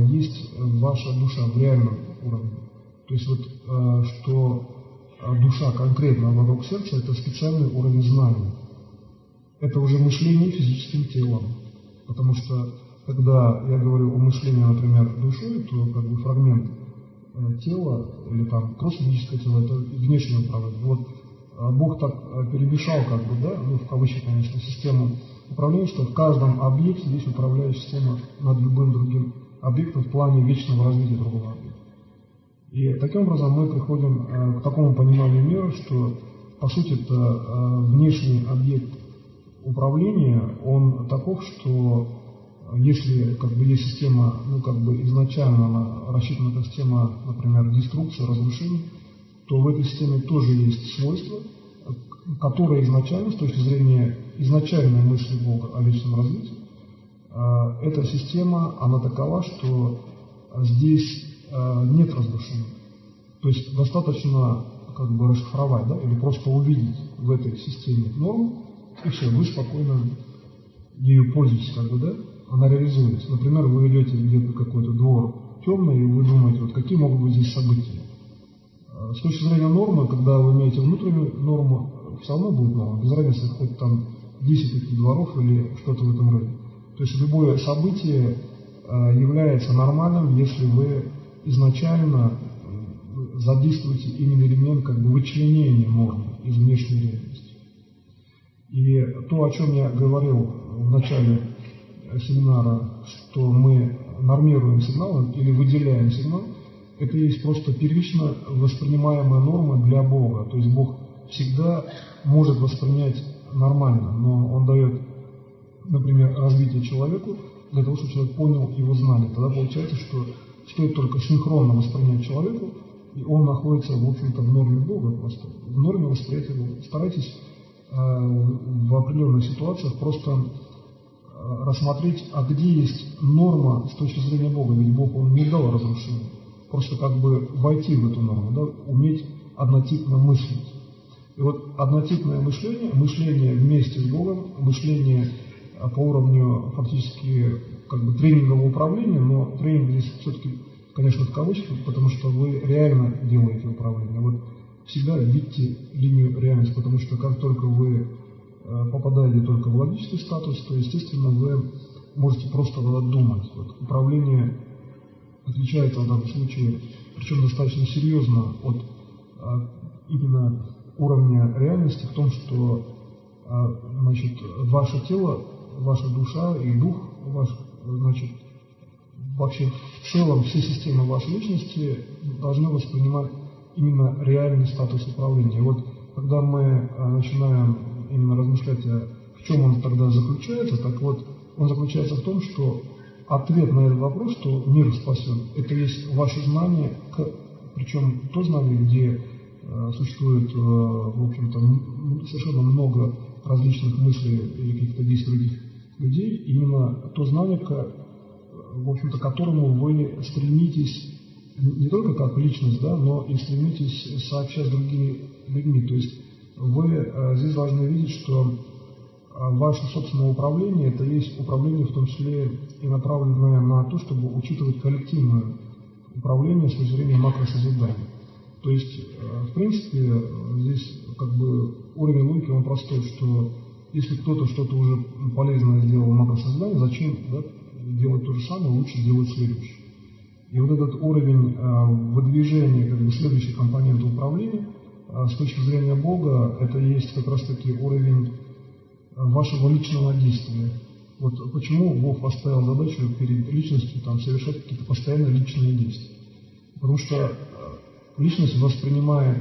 есть ваша душа в реальном уровне. То есть вот что душа конкретно вокруг сердца – это специальный уровень знания. Это уже мышление физическим телом. Потому что когда я говорю о мышлении, например, душой, то как бы фрагмент тела или там просто физическое тело – это внешнее управление. Вот Бог так перемешал, как бы, да, ну в кавычках, конечно, систему управления, что в каждом объекте есть управляющая система над любым другим объектом в плане вечного развития другого объекта. И таким образом мы приходим к такому пониманию мира, что по сути это внешний объект управления, он таков, что если как бы есть система, ну как бы изначально она рассчитана как система, например, деструкции, разрушения, то в этой системе тоже есть свойства, которые изначально, с точки зрения изначальной мысли Бога о вечном развитии, эта система, она такова, что здесь нет разрушения. То есть достаточно как бы расшифровать, да, или просто увидеть в этой системе норму, и все, вы спокойно ею пользуетесь, как бы, да, она реализуется. Например, вы идете где-то какой-то двор темный, и вы думаете, вот какие могут быть здесь события. С точки зрения нормы, когда вы имеете внутреннюю норму, все равно будет норма, без разницы, хоть там 10 таких дворов или что-то в этом роде. То есть любое событие является нормальным, если вы изначально задействуете именно элемент как бы вычленения нормы из внешней реальности. И то, о чем я говорил в начале семинара, что мы нормируем сигнал или выделяем сигнал, это есть просто первично воспринимаемая норма для Бога. То есть Бог всегда может воспринять нормально, но Он дает, например, развитие человеку для того, чтобы человек понял его знания. Тогда получается, что стоит только синхронно воспринять человеку, и он находится, в общем-то, в норме Бога, просто в норме восприятия Бога. Старайтесь в определенных ситуациях просто рассмотреть, а где есть норма с точки зрения Бога, ведь Бог Он не дал разрушения. просто как бы войти в эту норму, да, уметь однотипно мыслить. И вот однотипное мышление, мышление вместе с Богом, мышление по уровню фактически как бы тренингового управления, но тренинг здесь все-таки, конечно, в кавычках, потому что вы реально делаете управление. Вот всегда видите линию реальности, потому что как только вы попадаете только в логический статус, то, естественно, вы можете просто думать. Вот управление отличается в данном случае, причем достаточно серьезно от именно уровня реальности в том, что значит, ваше тело, ваша душа и дух ваш, значит, вообще в целом все системы вашей личности должны воспринимать именно реальный статус управления. И вот когда мы начинаем именно размышлять, в чем он тогда заключается, так вот, он заключается в том, что ответ на этот вопрос, что мир спасен, это есть ваше знание, причем то знание, где существует, в общем-то, совершенно много различных мыслей или каких-то действий других людей, именно то знание, в общем-то, к которому вы стремитесь не только как личность, да, но и стремитесь сообщать с другими людьми. То есть вы здесь должны видеть, что ваше собственное управление – это есть управление в том числе и направленное на то, чтобы учитывать коллективное управление с точки зрения макросозидания. То есть, в принципе, здесь как бы уровень логики, он простой, что если кто-то что-то уже полезное сделал в макросозидании, зачем, да, делать то же самое, лучше делать следующее. И вот этот уровень выдвижения как бы следующей компоненты управления с точки зрения Бога, это есть как раз таки уровень вашего личного действия. Вот почему Бог поставил задачу перед личностью там, совершать какие-то постоянно личные действия. Потому что личность воспринимает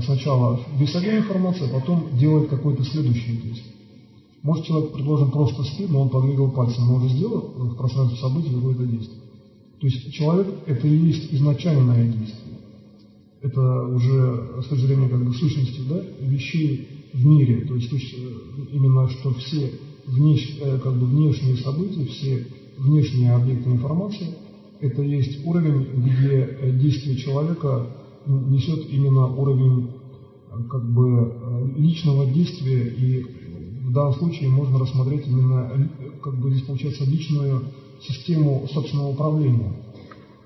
сначала весовую информацию, а потом делает какое-то следующее действие. Может, человек, предположим, просто спит, но он подвигал пальцем, но уже сделал в пространстве событий какое-то действие. То есть человек – это и есть изначальное действие. Это уже с точки зрения как бы сущности, да, вещей в мире. То есть именно что все как бы внешние события, все внешние объекты информации – это есть уровень, где действие человека несет именно уровень как бы личного действия, и в данном случае можно рассмотреть именно, как бы здесь получается, личную систему собственного управления.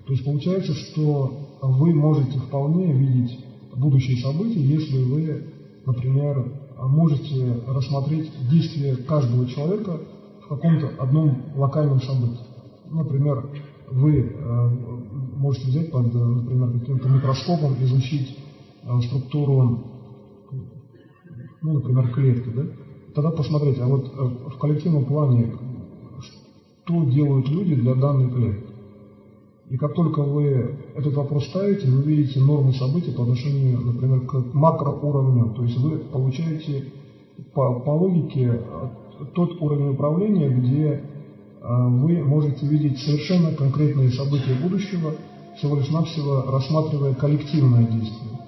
То есть получается, что вы можете вполне видеть будущие события, если вы, например, можете рассмотреть действия каждого человека в каком-то одном локальном событии. Например, вы можете взять под, например, каким-то микроскопом, изучить структуру, ну, например, клетки, да? Тогда посмотреть, а вот в коллективном плане, что делают люди для данной клетки. И как только вы этот вопрос ставите, вы видите норму событий по отношению, например, к макроуровню. То есть вы получаете по логике тот уровень управления, где вы можете видеть совершенно конкретные события будущего, всего лишь навсего рассматривая коллективное действие.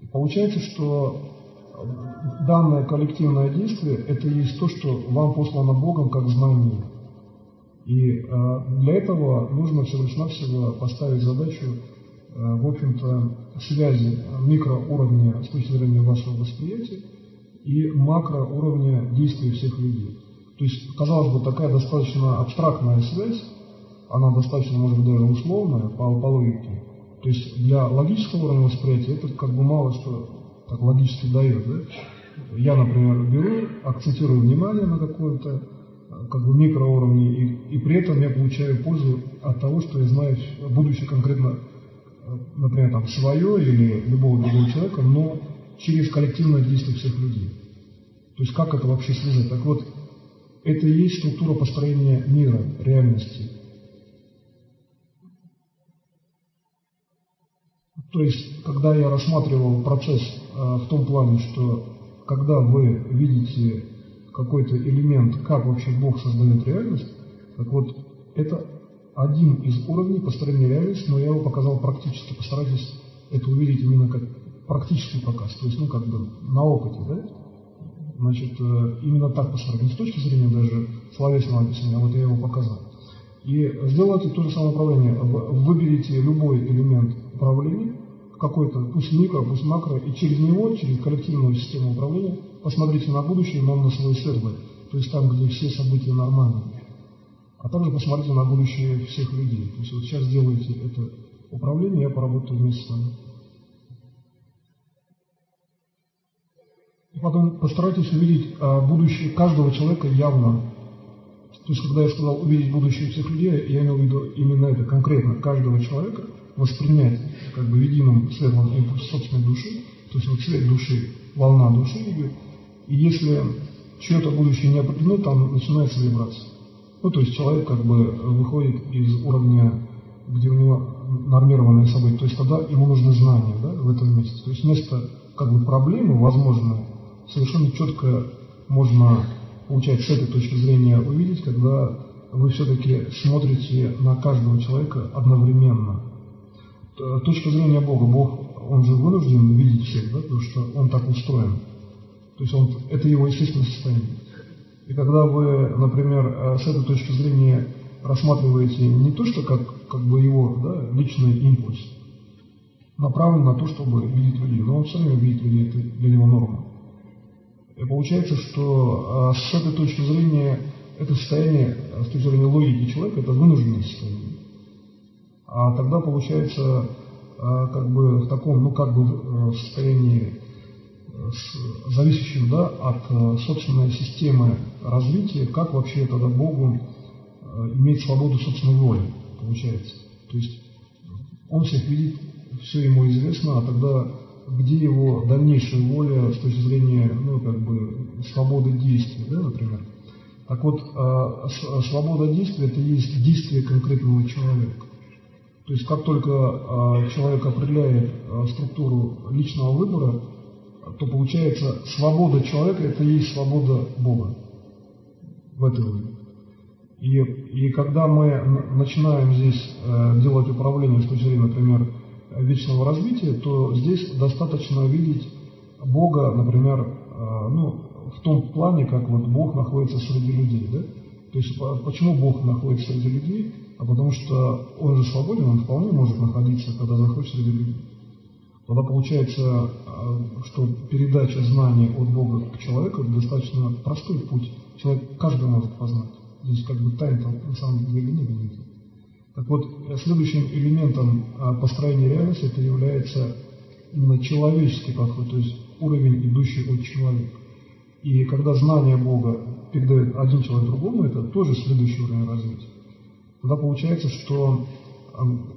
И получается, что данное коллективное действие – это и есть то, что вам послано Богом как знание. И для этого нужно всего лишь навсего поставить задачу, в общем-то, связи микроуровня с точки зрения вашего восприятия и макроуровня действий всех людей. То есть, казалось бы, такая достаточно абстрактная связь, она достаточно, может быть, даже условная по логике. То есть для логического уровня восприятия это как бы мало что так логически дает. Да? Я, например, беру, акцентирую внимание на каком-то как бы микроуровне, и при этом я получаю пользу от того, что я знаю будущее конкретно, например, там, свое или любого другого человека, но через коллективное действие всех людей. То есть как это вообще связать? Так вот, это и есть структура построения мира, реальности. То есть, когда я рассматривал процесс в том плане, что когда вы видите какой-то элемент, как вообще Бог создает реальность, так вот, это один из уровней построения реальности, но я его показал практически. Постарайтесь это увидеть именно как практический показ, то есть, ну, как бы на опыте, да? Значит, именно так посмотреть, не с точки зрения даже словесного объяснения, а вот я его показал. И сделайте то же самое управление. Выберите любой элемент управления, какой-то, пусть микро, пусть макро, и через него, через коллективную систему управления, посмотрите на будущее, но на свои светлые, то есть там, где все события нормальные. А также посмотрите на будущее всех людей. То есть вот сейчас делаете это управление, я поработаю вместе с вами. И потом постарайтесь увидеть будущее каждого человека явно. То есть, когда я сказал увидеть будущее всех людей, я имел в виду именно это, конкретно каждого человека, воспринять как бы единым светлым импульсом собственной души, то есть вот цвет души, волна души идет, и если чье-то будущее не определено, там начинается вибрация. Ну, то есть человек как бы выходит из уровня, где у него нормированные события, то есть тогда ему нужны знания, да, в этом месте. То есть вместо как бы проблемы, возможно, совершенно четко можно получать с этой точки зрения увидеть, когда вы все-таки смотрите на каждого человека одновременно. Точка зрения Бога. Бог, он же вынужден видеть всех, да, потому что он так устроен. То есть это его естественное состояние. И когда вы, например, с этой точки зрения рассматриваете не то, что как бы его, да, личный импульс, направлен на то, чтобы видеть людей, но он все время видит людей, это для него норма. И получается, что с этой точки зрения это состояние, с точки зрения логики человека, это вынужденное состояние. А тогда получается как бы в таком, ну как бы состоянии, зависящем, да, от собственной системы развития, как вообще тогда Богу иметь свободу собственной воли, получается. То есть он всех видит, все ему известно, а тогда где его дальнейшая воля с точки зрения, ну, как бы, свободы действия, да, например. Так вот, свобода действия – это и есть действие конкретного человека. То есть, как только человек определяет структуру личного выбора, то получается, свобода человека – это и есть свобода Бога в этой выборе. И когда мы начинаем здесь делать управление с точки зрения, например, вечного развития, то здесь достаточно видеть Бога, например, ну, в том плане, как вот Бог находится среди людей, да? То есть почему Бог находится среди людей? А потому что Он же свободен, Он вполне может находиться, когда захочет, среди людей. Тогда получается, что передача знаний от Бога к человеку – это достаточно простой путь. Человек каждый может познать. Здесь как бы тайн-то на самом деле не будет. Так вот, следующим элементом построения реальности это является именно человеческий подход, то есть уровень, идущий от человека. И когда знание Бога передает один человек другому, это тоже следующий уровень развития. Тогда получается, что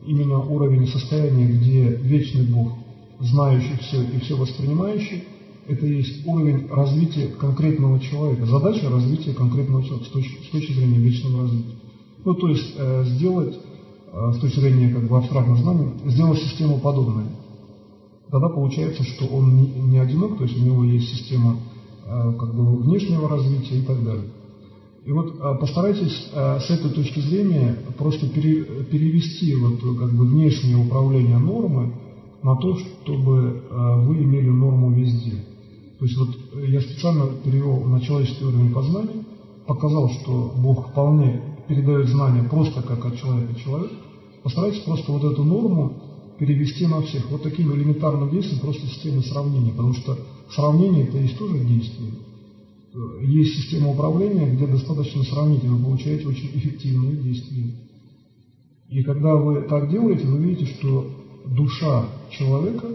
именно уровень состояния, где вечный Бог, знающий все и все воспринимающий, это есть уровень развития конкретного человека, задача развития конкретного человека с точки зрения вечного развития. Ну, то есть сделать, с точки зрения как бы абстрактного знания, сделать систему подобной. Тогда получается, что он не одинок, то есть у него есть система как бы внешнего развития и так далее. И вот постарайтесь с этой точки зрения просто перевести вот как бы внешнее управление нормы на то, чтобы вы имели норму везде. То есть вот я специально перевел на человеческий уровень познания, показал, что Бог вполне передает знания просто как от человека к человеку. Постарайтесь просто вот эту норму перевести на всех. Вот таким элементарным действием просто система сравнения, потому что сравнение это есть тоже действие. Есть система управления, где достаточно сравнить, и вы получаете очень эффективные действия. И когда вы так делаете, вы видите, что душа человека,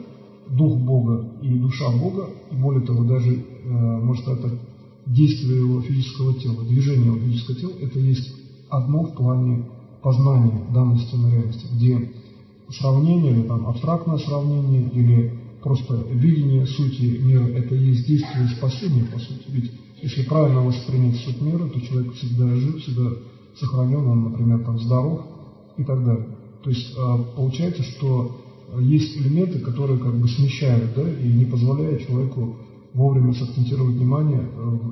дух Бога и душа Бога, и более того, даже, может сказать так, действие его физического тела, движение его физического тела, это есть одно в плане познания данной системы реальности, где сравнение, или там абстрактное сравнение, или просто видение сути мира, это есть действие и спасение, по сути. Ведь если правильно воспринять суть мира, то человек всегда жив, всегда сохранен, он, например, там здоров и так далее. То есть получается, что есть элементы, которые как бы смещают, да, и не позволяют человеку вовремя сакцентировать внимание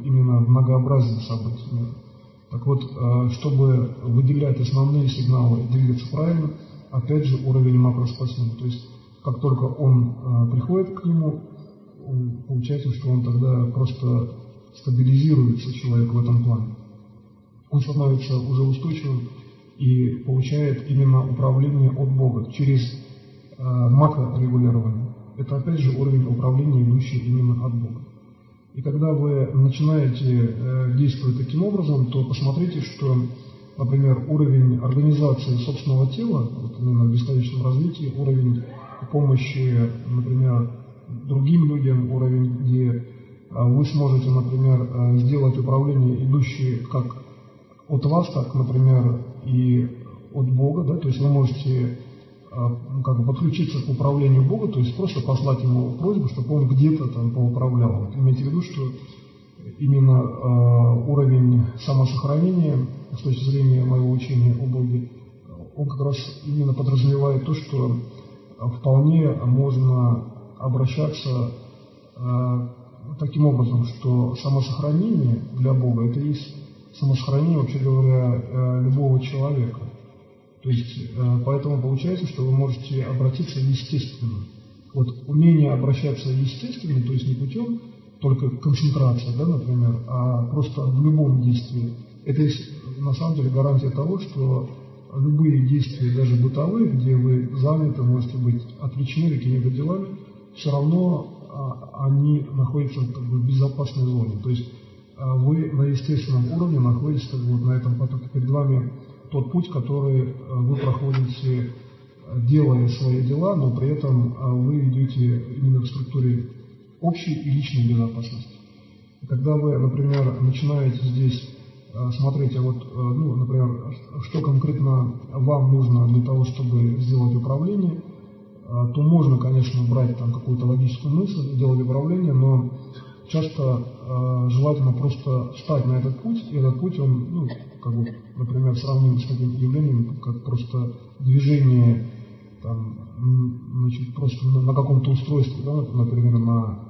именно в многообразии событий мира. Так вот, чтобы выделять основные сигналы и двигаться правильно, опять же уровень макроспасения. То есть как только он приходит к нему, получается, что он тогда просто стабилизируется, человек в этом плане. Он становится уже устойчивым и получает именно управление от Бога через макрорегулирование. Это опять же уровень управления, идущий именно от Бога. И когда вы начинаете действовать таким образом, то посмотрите, что, например, уровень организации собственного тела, вот именно в бесконечном развитии, уровень помощи, например, другим людям, уровень, где вы сможете, например, сделать управление, идущее как от вас, так, например, и от Бога, да, то есть вы можете как бы подключиться к управлению Бога, то есть просто послать ему просьбу, чтобы он где-то там поуправлял. Вот имейте в виду, что именно уровень самосохранения с точки зрения моего учения о Боге, он как раз именно подразумевает то, что вполне можно обращаться таким образом, что самосохранение для Бога – это есть самосохранение, вообще говоря, любого человека. То есть, поэтому получается, что вы можете обратиться естественно. Вот умение обращаться естественно, то есть не путем только концентрации, да, например, а просто в любом действии. Это есть на самом деле гарантия того, что любые действия, даже бытовые, где вы заняты, можете быть отвлечены какими-то делами, все равно они находятся как бы в безопасной зоне. То есть вы на естественном уровне находитесь как бы вот на этом потоке. Перед вами тот путь, который вы проходите, делая свои дела, но при этом вы идете именно в структуре общей и личной безопасности. И когда вы, например, начинаете здесь смотреть, а вот, ну, например, что конкретно вам нужно для того, чтобы сделать управление, то можно, конечно, брать там какую-то логическую мысль и делать управление, но часто желательно просто встать на этот путь, и этот путь, он, ну, как бы, например, сравним с таким явлением, как просто движение, там, значит, просто на каком-то устройстве, да, например, на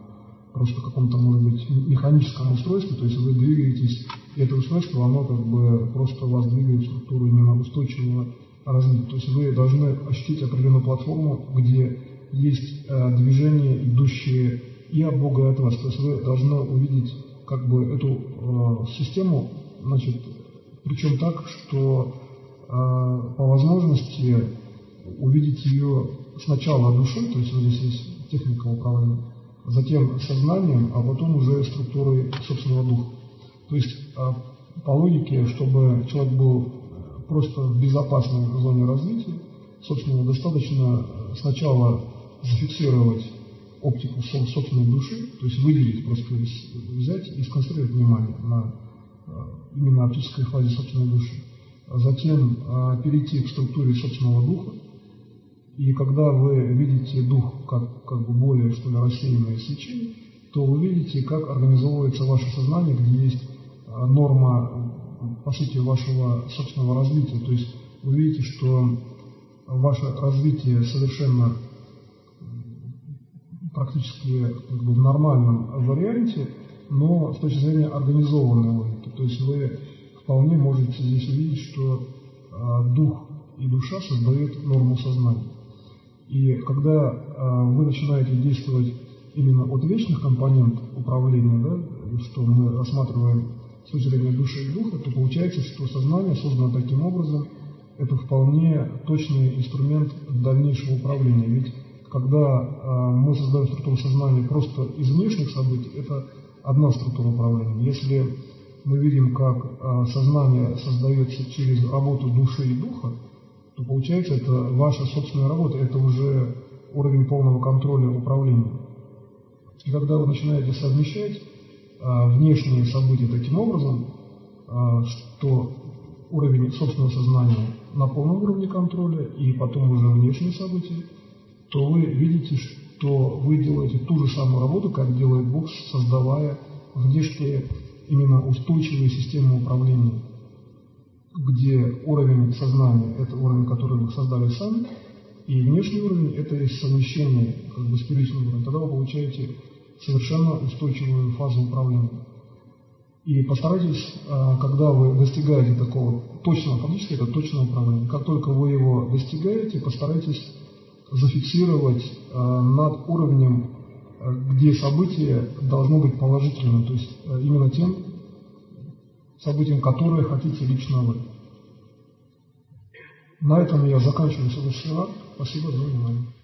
просто каком-то, может быть, механическом устройстве, то есть вы двигаетесь, и это устройство, оно как бы просто вас двигает в структуру именно устойчивого развития. То есть вы должны ощутить определенную платформу, где есть движение, идущее и от Бога, и от вас. То есть вы должны увидеть как бы эту систему, значит, причем так, что по возможности увидеть ее сначала душой, то есть вот здесь есть техника управления, затем сознанием, а потом уже структурой собственного духа. То есть по логике, чтобы человек был просто в безопасной зоне развития собственного, достаточно сначала зафиксировать оптику собственной души, то есть выделить, просто взять и сконцентрировать внимание на именно оптической фазе собственной души. Затем перейти к структуре собственного духа. И когда вы видите дух как бы более, что ли, рассеянное свечение, то вы видите, как организовывается ваше сознание, где есть норма, по сути, вашего собственного развития. То есть вы видите, что ваше развитие совершенно практически как бы в нормальном варианте, но с точки зрения организованной логики. То есть вы вполне можете здесь увидеть, что дух и душа создают норму сознания. И когда вы начинаете действовать именно от вечных компонентов управления, да, что мы рассматриваем с точки зрения души и духа, то получается, что сознание создано таким образом, это вполне точный инструмент дальнейшего управления. Ведь когда мы создаем структуру сознания просто из внешних событий, это одна структура управления. Если мы видим, как сознание создается через работу души и духа, то получается, это ваша собственная работа, это уже уровень полного контроля управления. И когда вы начинаете совмещать внешние события таким образом, что уровень собственного сознания на полном уровне контроля и потом уже внешние события, то вы видите, что вы делаете ту же самую работу, как делает Бог, создавая внешние именно устойчивые системы управления, где уровень сознания – это уровень, который вы создали сами, и внешний уровень – это есть совмещение как бы с первичным уровнем. Тогда вы получаете совершенно устойчивую фазу управления. И постарайтесь, когда вы достигаете такого точного, фактически это точное управление, как только вы его достигаете, постарайтесь зафиксировать над уровнем, где событие должно быть положительным, то есть именно тем событием, которое хотите лично вы. На этом я заканчиваю свой семинар. Спасибо за внимание.